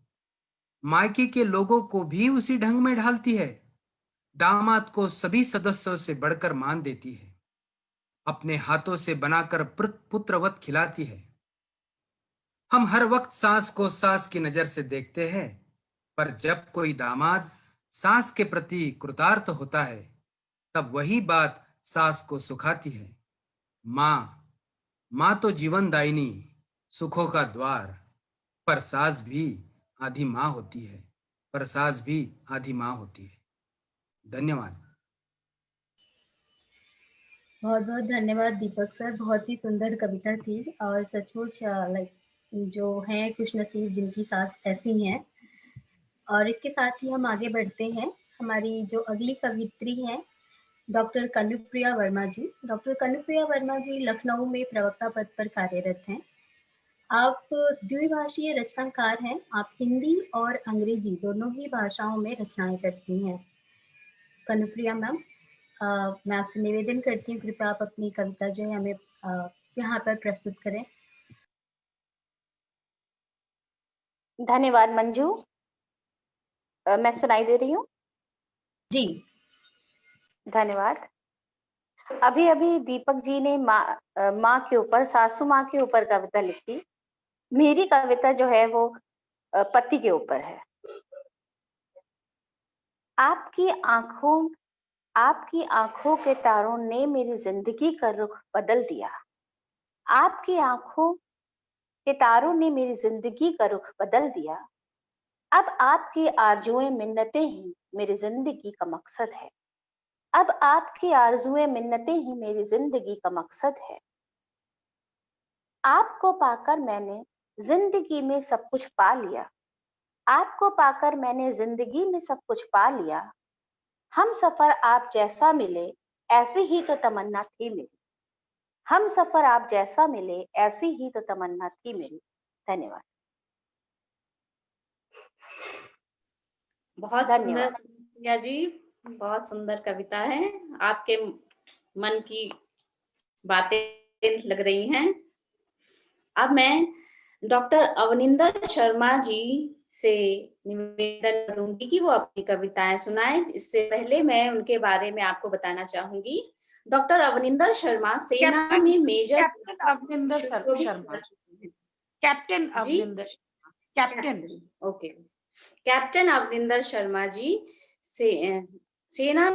मायके के लोगों को भी उसी ढंग में ढालती है। दामाद को सभी सदस्यों से बढ़कर मान देती है। अपने हाथों से बनाकर पुत्रवत खिलाती है। हम हर वक्त सास को सास की नजर से देखते हैं, पर जब कोई दामाद सास के प्रति कृतार्थ होता है तब वही बात सास को सुखाती है। माँ तो जीवनदायिनी, सुखों का द्वार। पर सास भी आधी माँ होती है। पर सास भी आधी माँ होती है। धन्यवाद। बहुत बहुत धन्यवाद दीपक सर। बहुत ही सुंदर कविता थी और सचमुच लाइक जो हैं खुश नसीब जिनकी सास ऐसी हैं। और इसके साथ ही हम आगे बढ़ते हैं। हमारी जो अगली कवित्री हैं डॉक्टर कनुप्रिया वर्मा जी। डॉक्टर कनुप्रिया वर्मा जी लखनऊ में प्रवक्ता पद पर कार्यरत हैं। आप द्विभाषीय रचनाकार हैं। आप हिंदी और अंग्रेजी दोनों ही भाषाओं में रचनाएं करती हैं। कनुप्रिया मैम, मैं आपसे निवेदन करती हूँ कृपया आप अपनी कविता जो है हमें यहाँ पर प्रस्तुत करें। धन्यवाद मंजू। मैं सुनाई दे रही हूँ? जी। धन्यवाद। अभी अभी दीपक जी ने माँ के ऊपर, सासू माँ के ऊपर कविता लिखी। मेरी कविता जो है वो पति के ऊपर है। आपकी आंखों के तारों ने मेरी जिंदगी का रुख बदल दिया। आपकी आंखों के तारों ने मेरी जिंदगी का रुख बदल दिया। अब आपकी आरजुएं मिन्नतें ही मेरी जिंदगी का मकसद है। अब आपकी आरजुएं मिन्नतें ही मेरी जिंदगी का मकसद है। आपको पाकर मैंने जिंदगी में सब कुछ पा लिया। आपको पाकर मैंने जिंदगी में सब कुछ पा लिया। हम सफर आप जैसा मिले, ऐसी ही तो तमन्ना थी मेरी। हम सफर आप जैसा मिले, ऐसी ही तो तमन्ना थी मेरी। धन्यवाद। बहुत सुंदर प्रिया जी, बहुत सुंदर कविता है। आपके मन की बातें लग रही हैं। अब मैं डॉक्टर अवनिंदर शर्मा जी से निवेदन करूंगी कि वो अपनी कविताएं सुनाएं। इससे पहले मैं उनके बारे में आपको बताना चाहूंगी। डॉक्टर अवनिंदर शर्मा सेना में major captain Avninder Sharma. Captain Avninder, captain, okay. Captain Avninder Sharma ji सेना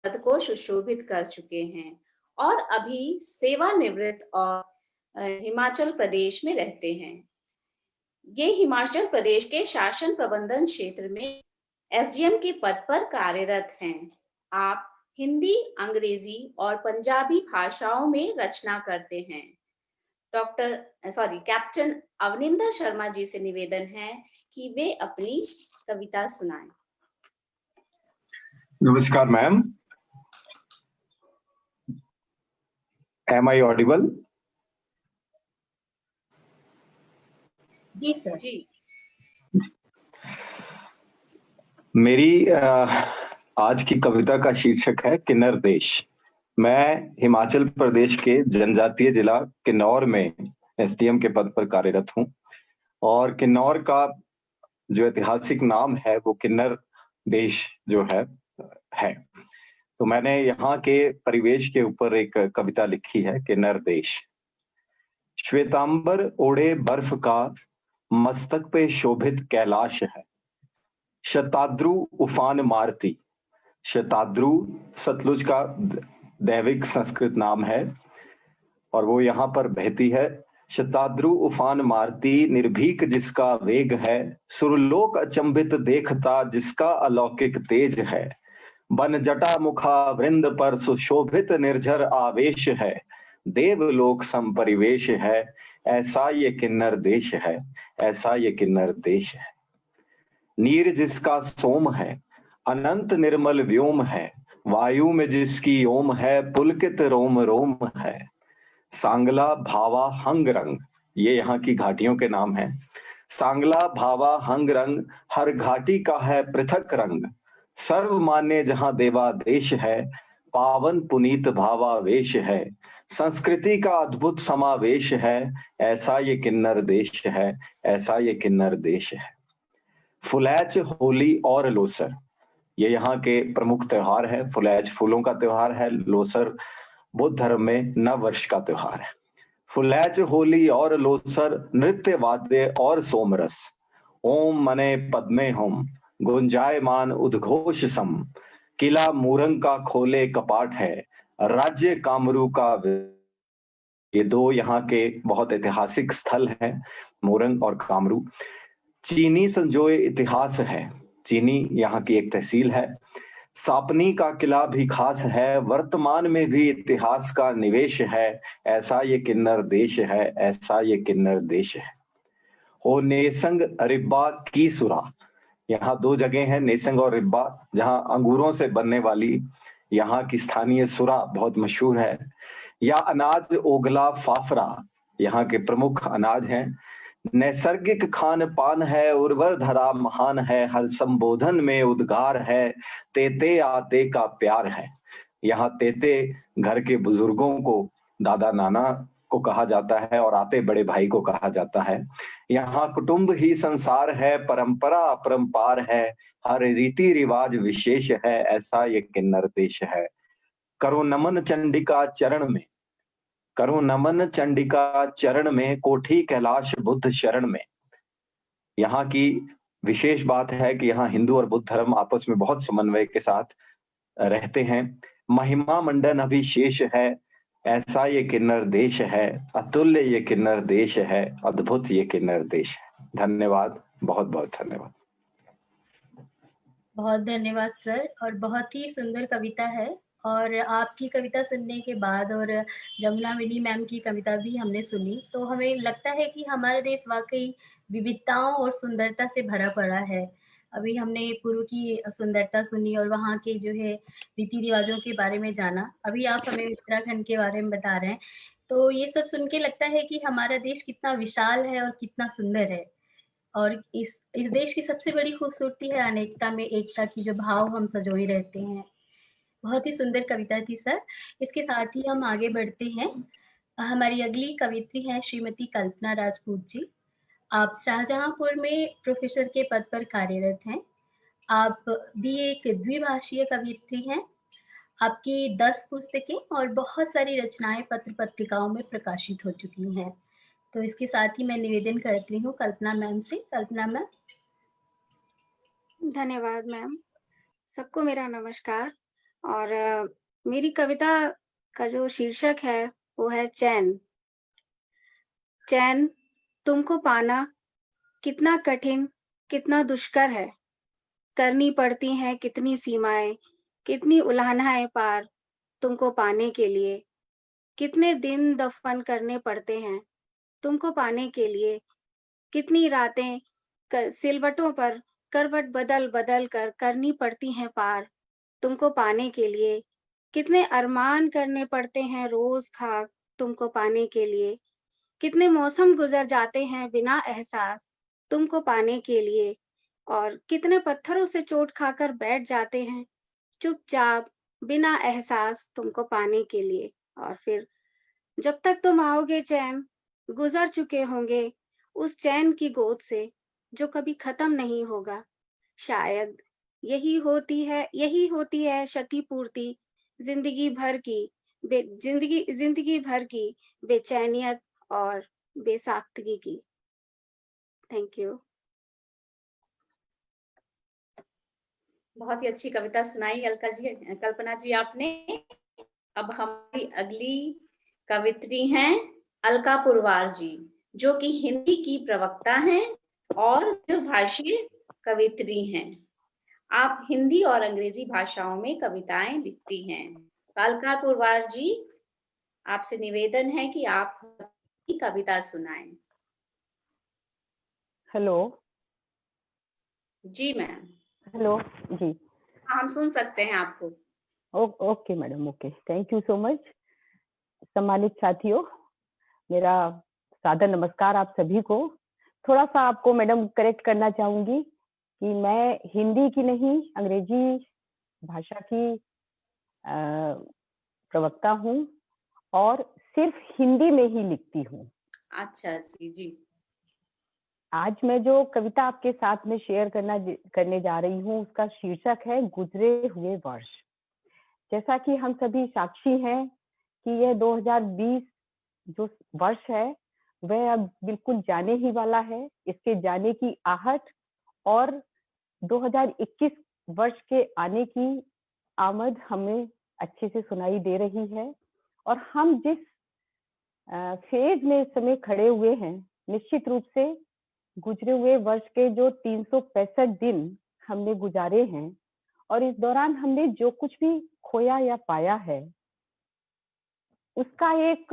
पद को सुशोभित कर चुके हैं और अभी सेवानिवृत्त और हिमाचल प्रदेश में रहते हैं। ये हिमाचल प्रदेश के शासन प्रबंधन क्षेत्र में एसडीएम के पद पर कार्यरत हैं। आप हिंदी, अंग्रेजी और पंजाबी भाषाओं में रचना करते हैं। कैप्टन अवनिंदर शर्मा जी से निवेदन है कि वे अपनी कविता सुनाएं। नमस्कार मैम, एम आई ऑडिबल? जी सर। जी। मेरी आज की कविता का शीर्षक है किन्नर देश। मैं हिमाचल प्रदेश के जनजातीय जिला किन्नौर में एसडीएम के पद पर कार्यरत हूं और किन्नौर का जो ऐतिहासिक नाम है वो किन्नर देश जो है। तो मैंने यहाँ के परिवेश के ऊपर एक कविता लिखी है, किन्नर देश। श्वेतांबर ओढ़े बर्फ का मस्तक पे शोभित कैलाश है। शताद्रु उफान मारती। शताद्रु सतलुज का दैविक संस्कृत नाम है और वो यहाँ पर बहती है। शताद्रु उफान मारती, निर्भीक जिसका वेग है। सुरलोक अचंभित देखता जिसका अलौकिक तेज है। बन जटा मुखा वृंद पर सुशोभित निर्झर आवेश है। देवलोक संपरिवेश है, ऐसा ये किन्नर देश है, ऐसा ये किन्नर देश है। नीर जिसका सोम है, अनंत निर्मल व्योम है। वायु में जिसकी ओम है, पुलकित रोम रोम है। सांगला भावा हंग रंग, ये यहाँ की घाटियों के नाम है। सांगला भावा हंग रंग, हर घाटी का है पृथक रंग। सर्व मान्य जहां देवा देश है, पावन पुनीत भावावेश है। संस्कृति का अद्भुत समावेश है, ऐसा ये किन्नर देश है, ऐसा ये किन्नर देश है। फुलैच, होली और लोसर, ये यहाँ के प्रमुख त्योहार है। फुलैच फूलों का त्योहार है, लोसर बौद्ध धर्म में नव वर्ष का त्योहार है। फुलैच, होली और लोसर, नृत्य वाद्य और सोमरस। ओम मने पद्मे होम, गुंजायमान उद्घोष सम। किला मूरंग का खोले कपाट है, राज्य कामरू का। ये दो यहाँ के बहुत ऐतिहासिक स्थल हैं, मूरंग और कामरू। चीनी संजोए इतिहास है, चीनी यहाँ की एक तहसील है। सापनी का किला भी खास है, वर्तमान में भी इतिहास का निवेश है, ऐसा ये किन्नर देश है, ऐसा ये किन्नर देश है। हो नेसंग रिब्बा की सुरा, यहाँ दो जगह हैं, नेसंग और रिब्बा, जहाँ अंगूरों से बनने वाली यहाँ की स्थानीय सुरा बहुत मशहूर है। या अनाज ओगला फाफरा, यहाँ के प्रमुख अनाज हैं। नैसर्गिक खान पान है, उर्वर धरा महान है। हर संबोधन में उद्गार है, तेते आते का प्यार है। यहाँ तेते घर के बुजुर्गों को, दादा नाना को कहा जाता है और आते बड़े भाई को कहा जाता है। यहाँ कुटुंब ही संसार है, परंपरा अपरंपार है, हर रीति रिवाज विशेष है, ऐसा ये किन्नर देश है। करो नमन चंडिका चरण में, करो नमन चंडिका चरण में, कोठी कैलाश बुद्ध शरण में। यहाँ की विशेष बात है कि यहाँ हिंदू और बुद्ध धर्म आपस में बहुत समन्वय के साथ रहते हैं। महिमा मंडन अभिशेष है, ऐसा ये किन्नर देश है, अतुल्य ये किन्नर देश है, अद्भुत ये किन्नर देश है। धन्यवाद, बहुत बहुत धन्यवाद। बहुत धन्यवाद सर, और बहुत ही सुंदर कविता है। और आपकी कविता सुनने के बाद और जमुना विनी मैम की कविता भी हमने सुनी, तो हमें लगता है कि हमारा देश वाकई विविधताओं और सुंदरता से भरा पड़ा है। अभी हमने पूर्व की सुंदरता सुनी और वहाँ के जो है रीति रिवाजों के बारे में जाना। अभी आप हमें उत्तराखंड के बारे में बता रहे हैं, तो ये सब सुन के लगता है कि हमारा देश कितना विशाल है और कितना सुंदर है। और इस देश की सबसे बड़ी खूबसूरती है अनेकता में एकता की जो भाव हम सजोए रहते हैं। बहुत ही सुंदर कविता थी सर। इसके साथ ही हम आगे बढ़ते हैं। हमारी अगली कवित्री हैं श्रीमती कल्पना राजपूत जी। आप शाहजहांपुर में प्रोफेसर के पद पर कार्यरत हैं। आप भी एक द्विभाषीय कवित्री हैं। आपकी 10 पुस्तकें और बहुत सारी रचनाएं पत्र पत्रिकाओं में प्रकाशित हो चुकी हैं। तो इसके साथ ही मैं निवेदन करती हूँ कल्पना मैम से। कल्पना मैम। धन्यवाद मैम। सबको मेरा नमस्कार। और मेरी कविता का जो शीर्षक है वो है चैन। चैन तुमको पाना कितना कठिन, कितना दुष्कर है। करनी पड़ती हैं कितनी सीमाएं, कितनी उल्हानाएं पार तुमको पाने के लिए। कितने दिन दफन करने पड़ते हैं तुमको पाने के लिए। कितनी रातें सिलवटों पर करवट बदल बदल कर करनी पड़ती हैं पार तुमको पाने के लिए। कितने अरमान करने पड़ते हैं रोज खाक तुमको पाने के लिए। कितने मौसम गुजर जाते हैं बिना एहसास तुमको पाने के लिए। और कितने पत्थरों से चोट खाकर बैठ जाते हैं चुपचाप बिना एहसास तुमको पाने के लिए। और फिर जब तक तुम आओगे चैन, गुजर चुके होंगे उस चैन की गोद से जो कभी खत्म नहीं होगा। शायद यही होती है क्षतिपूर्ति जिंदगी भर की बेचैनियत और बेसाख्तगी की। Thank you. बहुत ही अच्छी कविता सुनाई कल्पना जी आपने। अब हमारी अगली कवित्री हैं अलका पुरवार जी, जो कि हिंदी की प्रवक्ता हैं और द्विभाषीय कवित्री हैं। आप हिंदी और अंग्रेजी भाषाओं में कविताएं लिखती हैं। अलका पुरवार जी, आपसे निवेदन है कि आप कविता सुनाएं। हेलो जी मैम। हेलो जी। हाँ, हम सुन सकते हैं आपको। Okay madam, okay, thank you so much. सम्मानित साथियों, मेरा सादर नमस्कार आप सभी को। थोड़ा सा आपको मैडम करेक्ट करना चाहूंगी कि मैं हिंदी की नहीं अंग्रेजी भाषा की प्रवक्ता हूँ और सिर्फ हिंदी में ही लिखती हूँ। अच्छा जी। आज मैं जो कविता आपके साथ में शेयर करने जा रही हूँ उसका शीर्षक है गुजरे हुए वर्ष। जैसा कि हम सभी साक्षी हैं कि यह 2020 जो वर्ष है वह अब बिल्कुल जाने ही वाला है। इसके जाने की आहट और 2021 वर्ष के आने की आमद हमें अच्छे से सुनाई दे रही है। और हम जिस फेज में इस समय खड़े हुए हैं, निश्चित रूप से गुजरे हुए वर्ष के जो 365 दिन हमने गुजारे हैं और इस दौरान हमने जो कुछ भी खोया या पाया है उसका एक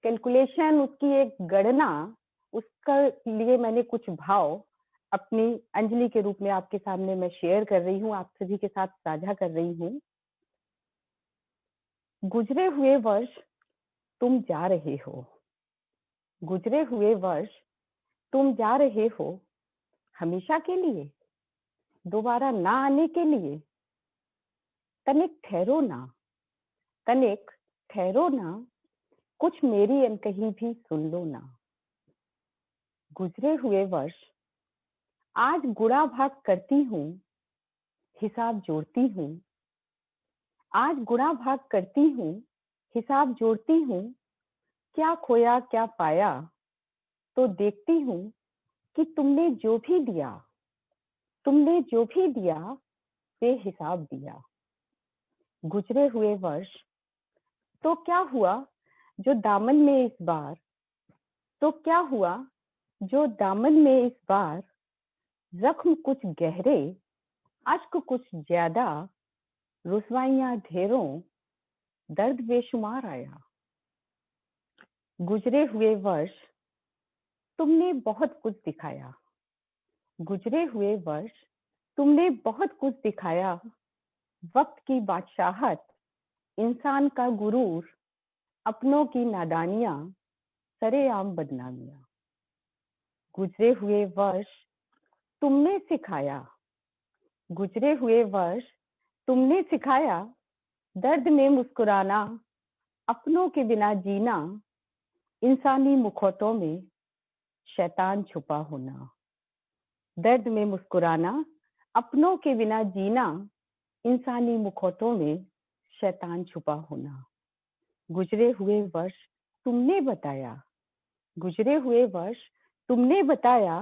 कैलकुलेशन, उसकी एक गणना, उसका लिए मैंने कुछ भाव अपनी अंजलि के रूप में आपके सामने मैं शेयर कर रही हूँ, आप सभी के साथ साझा कर रही हूँ। गुजरे हुए वर्ष तुम जा रहे हो, गुजरे हुए वर्ष तुम जा रहे हो हमेशा के लिए, दोबारा ना आने के लिए। तनिक ठहरो ना, तनिक ठहरो ना, कुछ मेरी अनकही भी सुन लो ना। गुजरे हुए वर्ष आज गुणा भाग करती हूँ, हिसाब जोड़ती हूँ। आज गुणा भाग करती हूँ, हिसाब जोड़ती हूँ। क्या खोया क्या पाया, तो देखती हूँ कि तुमने जो भी दिया, तुमने जो भी दिया बेहिसाब दिया। गुजरे हुए वर्ष तो क्या हुआ जो दामन में इस बार, तो क्या हुआ जो दामन में इस बार, जख्म कुछ गहरे, अश्क कुछ ज्यादा, रुसवाइयां ढेरों, दर्द बेशुमार आया। गुजरे हुए वर्ष तुमने बहुत कुछ दिखाया। गुजरे हुए वर्ष तुमने बहुत कुछ दिखाया। वक्त की बादशाहत, इंसान का गुरूर, अपनों की नादानियां, सरेआम बदनामियां। गुजरे हुए वर्ष तुमने सिखाया। गुजरे हुए वर्ष तुमने सिखाया। दर्द में मुस्कुराना, अपनों के बिना जीना, इंसानी मुखौटों में शैतान छुपा होना। दर्द में मुस्कुराना, अपनों के बिना जीना, इंसानी मुखौटों में शैतान छुपा होना। गुजरे हुए वर्ष तुमने बताया। गुजरे हुए वर्ष तुमने बताया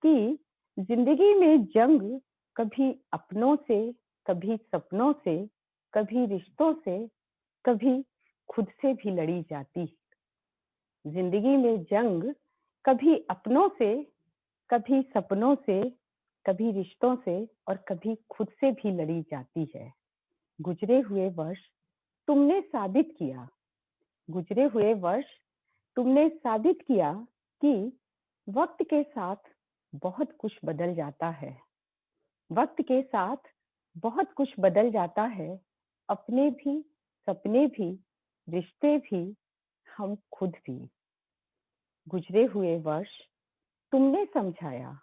कि जिंदगी में जंग कभी अपनों से, कभी सपनों से, कभी रिश्तों से, कभी खुद से भी लड़ी जाती। जिंदगी में जंग कभी अपनों से, कभी सपनों से, कभी रिश्तों से और कभी खुद से भी लड़ी जाती है। गुजरे हुए वर्ष तुमने साबित किया। गुजरे हुए वर्ष तुमने साबित किया कि वक्त के साथ बहुत कुछ बदल जाता है। वक्त के साथ बहुत कुछ बदल जाता है। अपने भी, सपने भी, रिश्ते भी, हम खुद भी। गुजरे हुए वर्ष तुमने समझाया।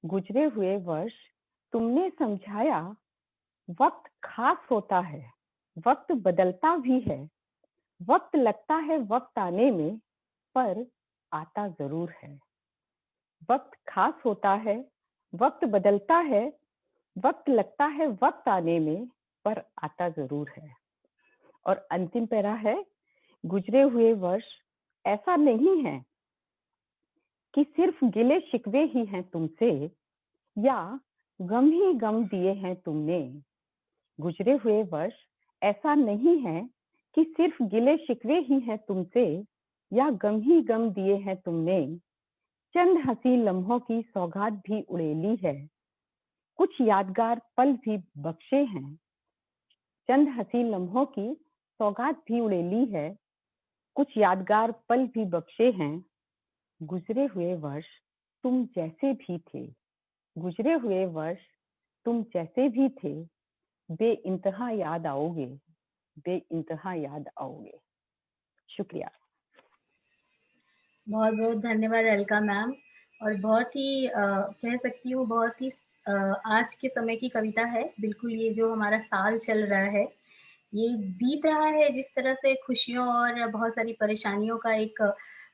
गुजरे हुए वर्ष तुमने समझाया। वक्त खास होता है, वक्त बदलता भी है। वक्त लगता है वक्त आने में, पर आता जरूर है। वक्त खास होता है, वक्त बदलता है। वक्त लगता है वक्त आने में, पर आता जरूर है। और अंतिम पैरा है, गुजरे हुए वर्ष ऐसा नहीं है कि सिर्फ गिले शिकवे ही हैं तुमसे, या गम ही गम दिए हैं तुमने। गुजरे हुए वर्ष ऐसा नहीं है कि सिर्फ गिले शिकवे ही हैं तुमसे, या गम ही गम दिए हैं तुमने। चंद हंसी लम्हों की सौगात भी उड़ेली है, कुछ यादगार पल भी बख्शे हैं। चंद हंसी लम्हों की सौगात भी उड़ेली है, कुछ यादगार पल भी बख्शे हैं। गुजरे हुए वर्ष तुम जैसे भी थे। गुजरे हुए वर्ष तुम जैसे भी थे, बेइंतहा याद आओगे, बेइंतहा याद आओगे। शुक्रिया। बहुत बहुत धन्यवाद अलका मैम। और बहुत ही कह सकती हूँ बहुत ही आज के समय की कविता है। बिल्कुल ये जो हमारा साल चल रहा है, ये बीत रहा है जिस तरह से खुशियों और बहुत सारी परेशानियों का एक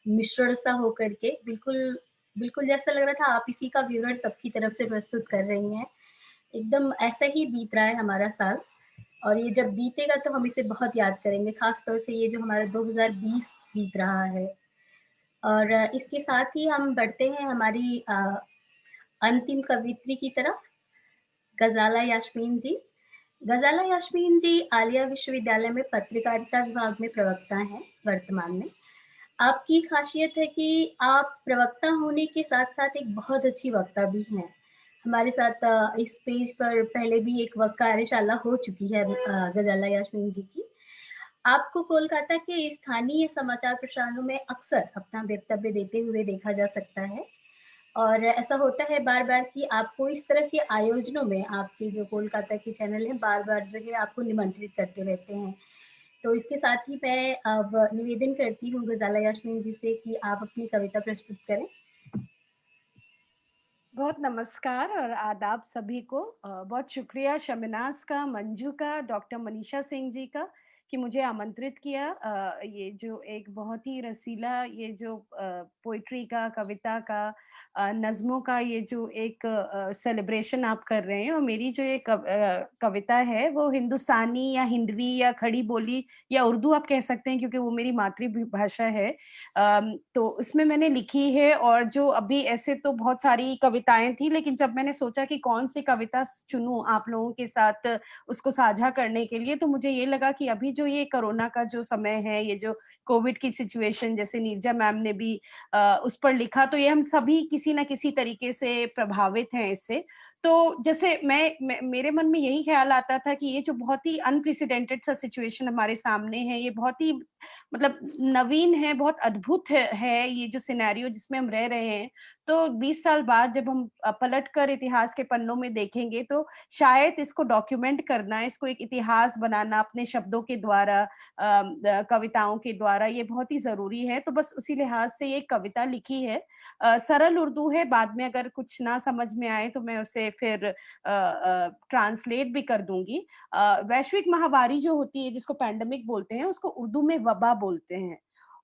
मिश्रण सा होकर के, बिल्कुल बिल्कुल जैसा लग रहा था आप इसी का विवरण सबकी तरफ से प्रस्तुत कर रही हैं। एकदम ऐसा ही बीत रहा है हमारा साल, और ये जब बीतेगा तो हम इसे बहुत याद करेंगे, खास तौर से ये जो हमारा 2020 बीत रहा है। और इसके साथ ही हम बढ़ते हैं हमारी अंतिम कवित्री की तरफ, गजाला यास्मीन जी। गजाला यास्मीन जी आलिया विश्वविद्यालय में पत्रकारिता विभाग में प्रवक्ता हैं वर्तमान में। आपकी खासियत है कि आप प्रवक्ता होने के साथ साथ एक बहुत अच्छी वक्ता भी हैं। हमारे साथ इस पेज पर पहले भी एक कार्यशाला हो चुकी है गजाला यास्मीन जी की। आपको कोलकाता के स्थानीय समाचार प्रसारणों में अक्सर अपना वक्तव्य देते हुए देखा जा सकता है, और ऐसा होता है बार-बार कि आपको इस तरह के आयोजनों में आपके जो कोलकाता के चैनल हैं बार-बार जो है आपको निमंत्रित करते रहते हैं। तो इसके साथ ही मैं अब निवेदन करती हूँ गजाला यास्मीन जी से कि आप अपनी कविता प्रस्तुत करें। बहुत नमस्कार और आदाब सभी को। बहुत शुक्रिया शमिनाज का, मंजू का, डॉक्टर मनीषा सिंह जी का कि मुझे आमंत्रित किया। ये जो एक बहुत ही रसीला ये जो पोइट्री का, कविता का, नज़्मों का ये जो एक सेलिब्रेशन आप कर रहे हैं, और मेरी जो ये कविता है वो हिंदुस्तानी या हिंदवी या खड़ी बोली या उर्दू आप कह सकते हैं, क्योंकि वो मेरी मातृभाषा है। तो उसमें मैंने लिखी है, और जो अभी ऐसे तो बहुत सारी कविताएं थी, लेकिन जब मैंने सोचा कि कौन सी कविता चुनूं आप लोगों के साथ उसको साझा करने के लिए, तो मुझे ये लगा कि अभी जो ये कोरोना का जो समय है, ये जो कोविड की सिचुएशन, जैसे नीरजा मैम ने भी उस पर लिखा, तो ये हम सभी किसी ना किसी तरीके से प्रभावित हैं इससे। तो जैसे मेरे मन में यही ख्याल आता था कि ये जो बहुत ही अनप्रेसिडेंटेड सा सिचुएशन हमारे सामने है, ये बहुत ही मतलब नवीन है, बहुत अद्भुत है ये जो सिनेरियो जिसमें हम रह रहे हैं। तो 20 साल बाद जब हम पलट कर इतिहास के पन्नों में देखेंगे, तो शायद इसको डॉक्यूमेंट करना, इसको एक इतिहास बनाना अपने शब्दों के द्वारा, कविताओं के द्वारा, ये बहुत ही जरूरी है। तो बस उसी लिहाज से ये कविता लिखी है। सरल उर्दू है, बाद में अगर कुछ ना समझ में आए तो मैं उसे फिर ट्रांसलेट भी कर दूंगी। वैश्विक महामारी जो होती है, जिसको पैंडेमिक बोलते हैं, उसको उर्दू में वबा बोलते हैं।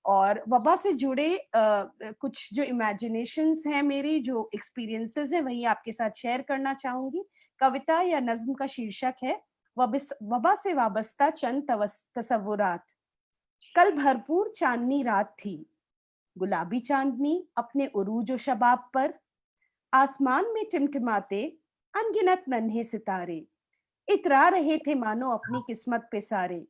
और वबा से जुड़े कुछ जो इमेजिनेशंस हैं मेरी, जो एक्सपीरियंसेस हैं, वही आपके साथ शेयर करना चाहूंगी। कविता या नज्म का शीर्षक है वबा से वाबस्ता चंद तसव्वुरात। कल भरपूर चांदनी रात थी, गुलाबी चांदनी अपने उरूज व शबाब पर, आसमान में टिमटिमाते अनगिनत नन्हे सितारे इतरा रहे थे मानो अपनी किस्मत पे सारे,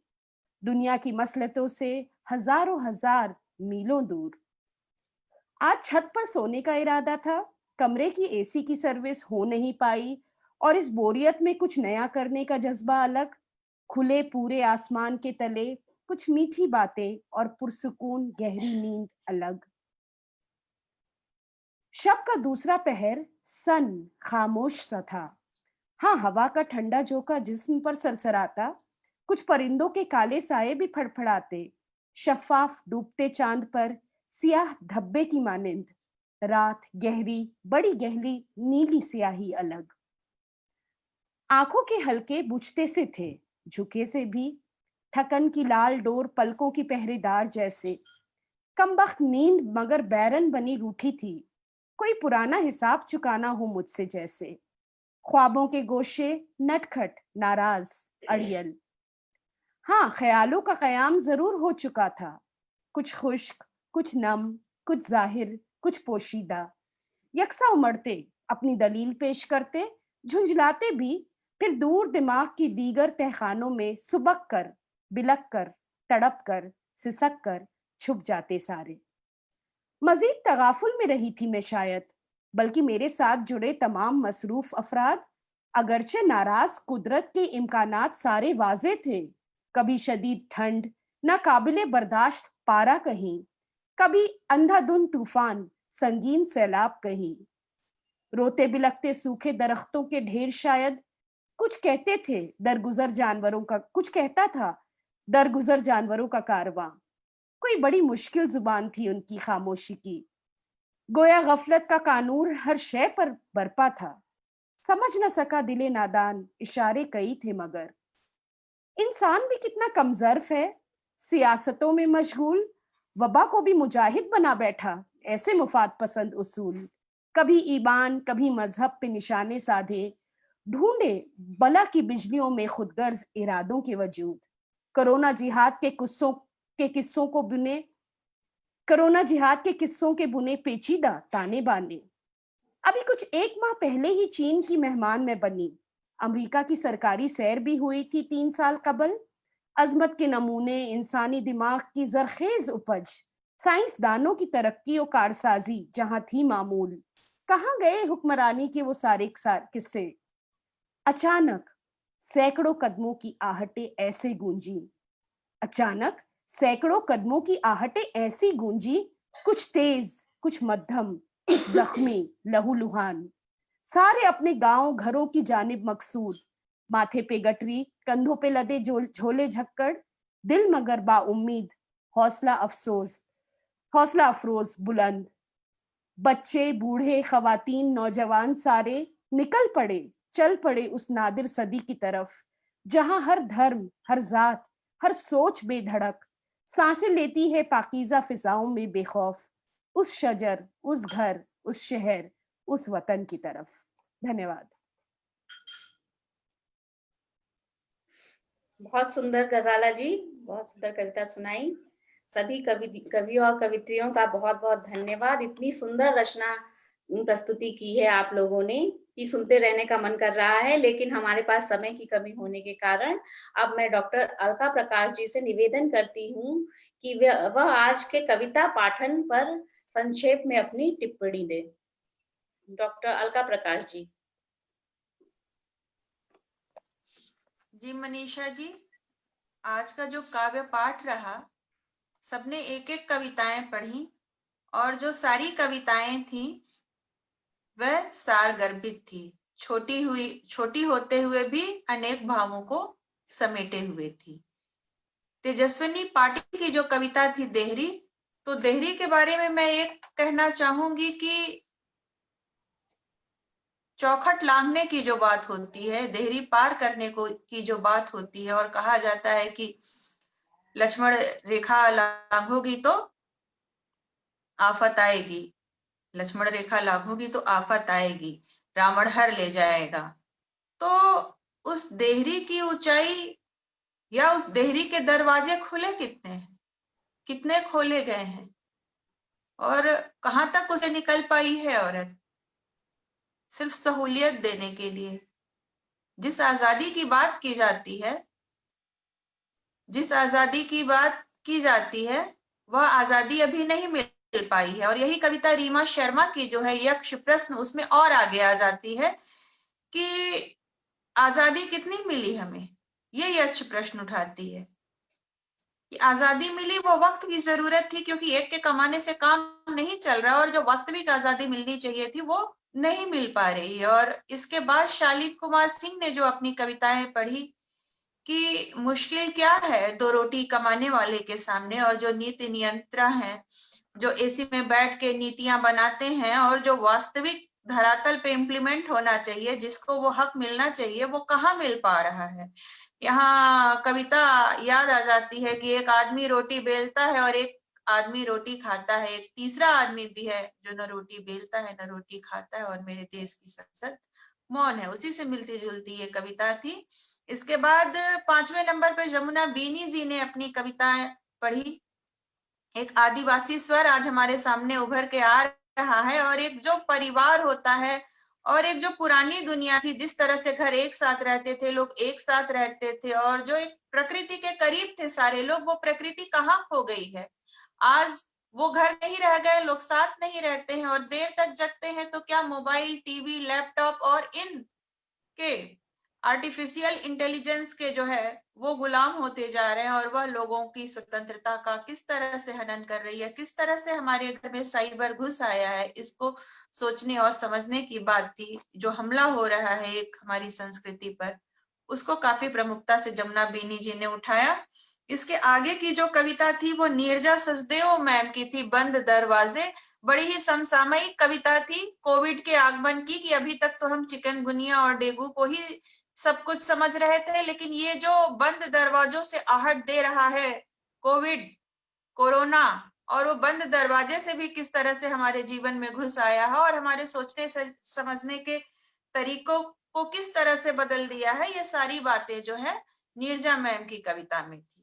दुनिया की मसलतों से हजारों हजार मीलों दूर। आज छत पर सोने का इरादा था, कमरे की एसी की सर्विस हो नहीं पाई, और इस बोरियत में कुछ नया करने का जज्बा अलग। खुले पूरे आसमान के तले कुछ मीठी बातें और पुरसुकून गहरी नींद अलग। शब का दूसरा पहर सन खामोश सा था। हाँ, हवा का ठंडा झोंका जिस्म पर सरसराता, कुछ परिंदों के काले साए भी फड़फड़ाते, शफाफ डूबते चांद पर सियाह धब्बे की मानिंद। रात गहरी, बड़ी गहरी नीली स्याही अलग। आंखों के हल्के बुझते से थे, झुके से भी, थकन की लाल डोर पलकों की पहरेदार जैसे। कमबख्त नींद मगर बैरन बनी रूठी थी, कोई पुराना हिसाब चुकाना हो मुझसे जैसे। ख्वाबों के गोशे नटखट नाराज अड़ियल। हाँ, ख्यालों का कयाम जरूर हो चुका था, कुछ खुश्क, कुछ नम, कुछ जाहिर, कुछ पोशीदा। यकसा उमड़ते, अपनी दलील पेश करते, झुंझलाते भी, फिर दूर दिमाग की दीगर तहखानों में सुबक कर, बिलक कर, तड़प कर, सिसक कर छुप जाते सारे। मजीद तगाफुल में रही थी मैं शायद, बल्कि मेरे साथ जुड़े तमाम मसरूफ अफराद। अगरचे नाराज कुदरत के इम्कानात सारे वाजे थे, कभी शदीद ठंड, ना काबिले बर्दाश्त पारा कहीं, कभी अंधाधुंध तूफान, संगीन सैलाब कहीं। रोते बिलखते सूखे दरख्तों के ढेर शायद, कुछ कहते थे दरगुजर जानवरों का, कुछ कहता था दरगुजर जानवरों का कारवां। कोई बड़ी मुश्किल जुबान थी उनकी खामोशी की, गोया गफलत का कानून हर शय पर बरपा था। समझ न सका दिले नादान, इशारे कई थे मगर। इंसान भी कितना कमजर्फ है, सियासतों में मशगूल, वबा को भी मुजाहिद बना बैठा, ऐसे मुफाद पसंद उसूल। कभी ईमान, कभी मजहब पे निशाने साधे, ढूंढे बला की बिजलियों में खुदगर्ज इरादों के वजूद। कोरोना जिहाद के किस्सों के बुने पेचीदा ताने बाने। अभी कुछ एक माह पहले ही चीन की मेहमान में बनी, अमेरिका की सरकारी सैर भी हुई थी 3 साल कबल। अजमत के नमूने, इंसानी दिमाग की जरखेज उपज, साइंसदानों की तरक्की और कारसाजी जहां थी मामूल, कहाँ गए हुक्मरानी के वो सारे किस्से। अचानक सैकड़ों कदमों की आहटें ऐसे गूंजी, अचानक सैकड़ों कदमों की आहटें ऐसी गूंजी, कुछ तेज, कुछ मध्यम, कुछ जख्मी, लहूलुहान। सारे अपने गांव घरों की जानिब मकसूद, माथे पे गठरी, कंधों पे लदे झोले झक्कड़, दिल मगर बा उम्मीद, हौसला अफरोज बुलंद। बच्चे, बूढ़े, खवातीन, नौजवान सारे निकल पड़े, चल पड़े उस नादिर सदी की तरफ, जहां हर धर्म, हर जात, हर सोच बेधड़क, सांसें लेती है पाकीज़ा फिजाओं में बेखौफ, उस शजर, उस घर, उस शहर, उस वतन की तरफ। धन्यवाद। बहुत सुंदर गजाला जी, बहुत सुंदर कविता सुनाई। सभी कवियों और कवित्रियों का बहुत बहुत धन्यवाद। इतनी सुंदर रचना प्रस्तुति की है आप लोगों ने कि सुनते रहने का मन कर रहा है, लेकिन हमारे पास समय की कमी होने के कारण अब मैं डॉक्टर अलका प्रकाश जी से निवेदन करती हूँ कि वह आज के कविता पाठन पर संक्षेप में अपनी टिप्पणी दे। डॉक्टर अलका प्रकाश जी। जी मनीषा जी, आज का जो काव्य पाठ रहा, सबने एक एक कविताएं पढ़ी और जो सारी कविताएं थी वह सारगर्भित थी, छोटी होते हुए भी अनेक भावों को समेटे हुए थी। तेजस्विनी पाटिल की जो कविता थी देहरी, तो देहरी के बारे में मैं एक कहना चाहूंगी कि चौखट लांघने की जो बात होती है, देहरी पार करने की जो बात होती है, और कहा जाता है कि लक्ष्मण रेखा लांघोगी तो आफत आएगी, लक्ष्मण रेखा लांघोगी तो आफत आएगी, रावण हर ले जाएगा। तो उस देहरी की ऊंचाई या उस देहरी के दरवाजे खुले कितने हैं, कितने खोले गए हैं, और कहां तक उसे निकल पाई है औरत, सिर्फ सहूलियत देने के लिए। जिस आजादी की बात की जाती है, जिस आजादी की बात की जाती है, वह आजादी अभी नहीं मिल पाई है। और यही कविता रीमा शर्मा की जो है यक्ष प्रश्न, उसमें और आगे आ जाती है कि आजादी कितनी मिली हमें, ये यक्ष प्रश्न उठाती है कि आजादी मिली, वो वक्त की जरूरत थी, क्योंकि एक के कमाने से काम नहीं चल रहा, और जो वास्तविक आजादी मिलनी चाहिए थी वो नहीं मिल पा रही है। और इसके बाद शालिन कुमार सिंह ने जो अपनी कविताएं पढ़ी कि मुश्किल क्या है दो रोटी कमाने वाले के सामने, और जो नीति नियंत्रण है, जो एसी में बैठ के नीतियां बनाते हैं, और जो वास्तविक धरातल पे इम्प्लीमेंट होना चाहिए, जिसको वो हक मिलना चाहिए, वो कहाँ मिल पा रहा है। यहाँ कविता याद आ जाती है कि एक आदमी रोटी बेलता है और एक आदमी रोटी खाता है, एक तीसरा आदमी भी है जो न रोटी बेलता है न रोटी खाता है, और मेरे देश की संसद मौन है। उसी से मिलती जुलती ये कविता थी। इसके बाद 5वें नंबर पे जमुना बीनी जी ने अपनी कविताएं पढ़ी। एक आदिवासी स्वर आज हमारे सामने उभर के आ रहा है, और एक जो परिवार होता है, और एक जो पुरानी दुनिया थी, जिस तरह से घर एक साथ रहते थे, लोग एक साथ रहते थे, और जो एक प्रकृति के करीब थे सारे लोग, वो प्रकृति कहाँ खो गई है। आज वो घर नहीं रह गए, लोग साथ नहीं रहते हैं, और देर तक जगते हैं तो क्या मोबाइल, टीवी, लैपटॉप और इन के आर्टिफिशियल इंटेलिजेंस के जो है वो गुलाम होते जा रहे हैं, और वह लोगों की स्वतंत्रता का किस तरह से हनन कर रही है, किस तरह से हमारे घर में साइबर घुस आया है। इसको सोचने और समझने की बात थी। जो हमला हो रहा है एक हमारी संस्कृति पर, उसको काफी प्रमुखता से जमुना बीनी जी ने उठाया। इसके आगे की जो कविता थी वो नीरजा सचदेव मैम की थी, बंद दरवाजे। बड़ी ही समसामयिक कविता थी कोविड के आगमन की, कि अभी तक तो हम चिकनगुनिया और डेंगू को ही सब कुछ समझ रहे थे, लेकिन ये जो बंद दरवाजों से आहट दे रहा है कोविड, कोरोना, और वो बंद दरवाजे से भी किस तरह से हमारे जीवन में घुस आया है और हमारे सोचने से समझने के तरीकों को किस तरह से बदल दिया है, ये सारी बातें जो है नीरजा मैम की कविता में थी।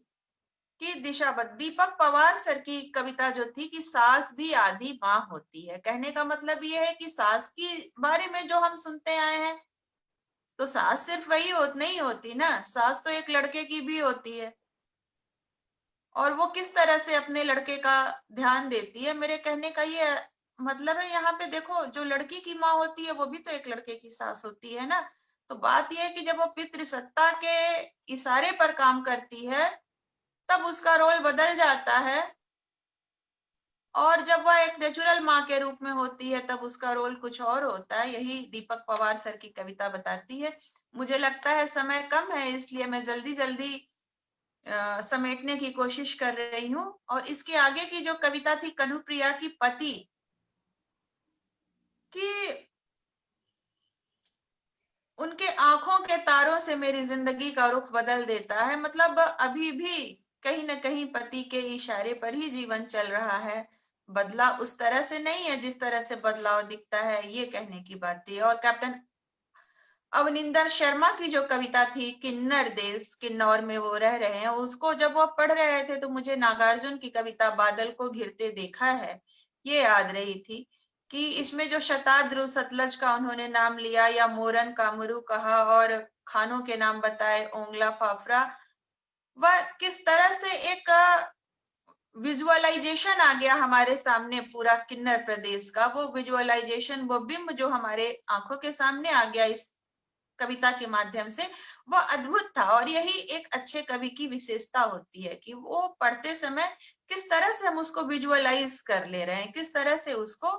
कि दिशाबद्ध दीपक पवार सर की कविता जो थी कि सास भी आधी माँ होती है। कहने का मतलब ये है कि सास के बारे में जो हम सुनते आए हैं, तो सास सिर्फ वही नहीं होती ना, सास तो एक लड़के की भी होती है, और वो किस तरह से अपने लड़के का ध्यान देती है। मेरे कहने का ये मतलब है, यहाँ पे देखो, जो लड़की की माँ होती है वो भी तो एक लड़के की सास होती है ना। तो बात यह है कि जब वो पितृसत्ता के इशारे पर काम करती है तब उसका रोल बदल जाता है, और जब वह एक नेचुरल माँ के रूप में होती है तब उसका रोल कुछ और होता है। यही दीपक पवार सर की कविता बताती है। मुझे लगता है समय कम है, इसलिए मैं जल्दी जल्दी समेटने की कोशिश कर रही हूँ। और इसके आगे की जो कविता थी कनुप्रिया की पति की, उनके आंखों के तारों से मेरी जिंदगी का रुख बदल देता है। मतलब अभी भी कहीं ना कहीं पति के इशारे पर ही जीवन चल रहा है, बदला उस तरह से नहीं है जिस तरह से बदलाव दिखता है, ये कहने की बात थी। और कैप्टन अवनिंदर शर्मा की जो कविता थी किन्नर देश, किन्नौर में वो रह रहे हैं, उसको जब वो पढ़ रहे थे तो मुझे नागार्जुन की कविता बादल को घिरते देखा है ये याद रही थी कि इसमें जो शताद्रु सतलज का उन्होंने नाम लिया, या मोरन कामरू कहा और खानों के नाम बताए, ओंगला फाफरा, वह किस तरह से एक विजुअलाइजेशन आ गया हमारे सामने पूरा किन्नर प्रदेश का। वो विजुअलाइजेशन, वो बिंब जो हमारे आंखों के सामने आ गया इस कविता के माध्यम से, वो अद्भुत था। और यही एक अच्छे कवि की विशेषता होती है कि वो पढ़ते समय किस तरह से हम उसको विजुअलाइज कर ले रहे हैं, किस तरह से उसको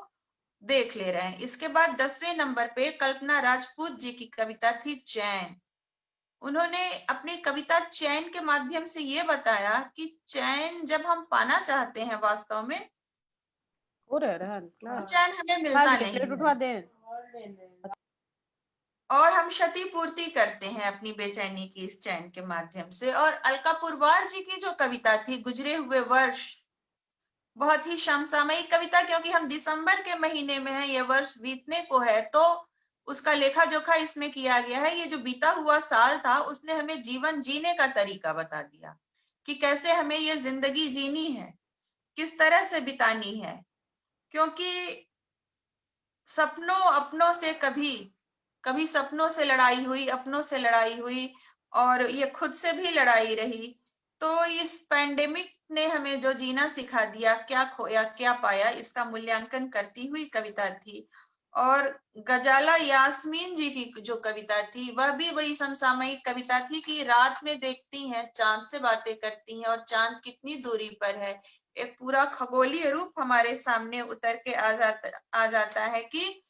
देख ले रहे हैं। इसके बाद 10वें नंबर पे कल्पना राजपूत जी की कविता थी चैन। उन्होंने अपनी कविता चैन के माध्यम से ये बताया कि चैन जब हम पाना चाहते हैं वास्तव में तो चैन हमें मिलता नहीं है और हम क्षतिपूर्ति करते हैं अपनी बेचैनी की इस चैन के माध्यम से। और अलका पुरवार जी की जो कविता थी गुजरे हुए वर्ष, बहुत ही समसामयिक कविता, क्योंकि हम दिसंबर के महीने में हैं, ये वर्ष बीतने को है, तो उसका लेखा जोखा इसमें किया गया है। ये जो बीता हुआ साल था उसने हमें जीवन जीने का तरीका बता दिया कि कैसे हमें ये जिंदगी जीनी है, किस तरह से बितानी है। क्योंकि सपनों अपनों से कभी सपनों से लड़ाई हुई, अपनों से लड़ाई हुई, और ये खुद से भी लड़ाई रही। तो इस पैंडेमिक ने हमें जो जीना सिखा दिया, क्या खोया क्या पाया, इसका मूल्यांकन करती हुई कविता थी। और गजाला यास्मीन जी की जो कविता थी वह भी बड़ी समसामयिक कविता थी कि रात में देखती हैं, चांद से बातें करती हैं, और चांद कितनी दूरी पर है। एक पूरा खगोलीय रूप हमारे सामने उतर के आ जाता है कि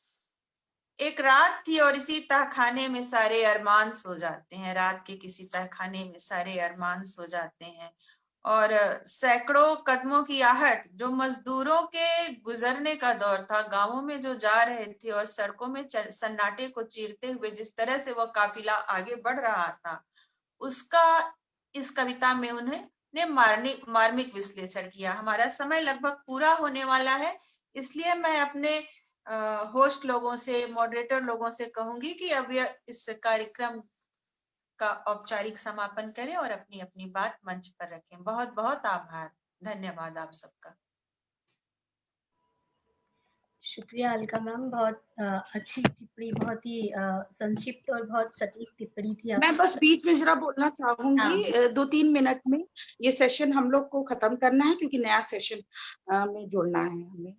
एक रात थी और इसी तहखाने में सारे अरमान सो जाते हैं, रात के किसी तहखाने में सारे अरमान सो जाते हैं। और सैकड़ों कदमों की आहट, जो मजदूरों के गुजरने का दौर था, गांवों में जो जा रहे थे और सड़कों में सन्नाटे को चीरते हुए जिस तरह से वह काफिला आगे बढ़ रहा था, उसका इस कविता में उन्होंने मार्मिक विश्लेषण किया। हमारा समय लगभग पूरा होने वाला है, इसलिए मैं अपने होस्ट लोगों से, मॉडरेटर लोगों से कहूंगी कि अब इस कार्यक्रम का औपचारिक समापन करें और अपनी अपनी बात मंच पर रखें। बहुत बहुत आभार, धन्यवाद आप सबका। शुक्रिया अलका मैम, बहुत अच्छी टिप्पणी, बहुत ही संक्षिप्त और बहुत सटीक टिप्पणी थी। मैं बस बीच में जरा बोलना चाहूंगी 2-3 मिनट में ये सेशन हम लोग को खत्म करना है, क्योंकि नया सेशन में जुड़ना है हमें।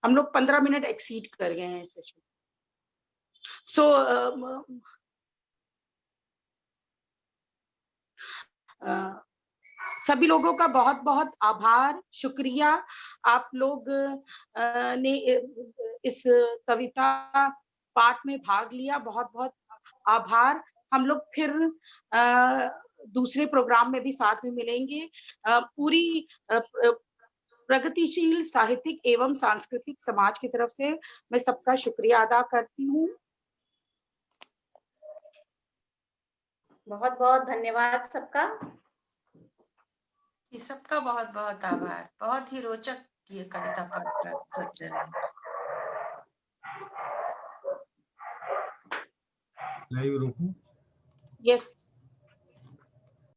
हम लोग 15 मिनट एक्सीड कर गए हैं सेशन। सभी लोगों का बहुत बहुत आभार, शुक्रिया। आप लोग ने इस कविता पाठ में भाग लिया, बहुत बहुत आभार। हम लोग फिर दूसरे प्रोग्राम में भी साथ में मिलेंगे। पूरी प्रगतिशील साहित्यिक एवं सांस्कृतिक समाज की तरफ से मैं सबका शुक्रिया अदा करती हूँ। बहुत बहुत धन्यवाद सबका। सबका बहुत बहुत आभार। बहुत ही रोचक ये कविता पाठ का सज्जन। लाइव रोकूं? यस।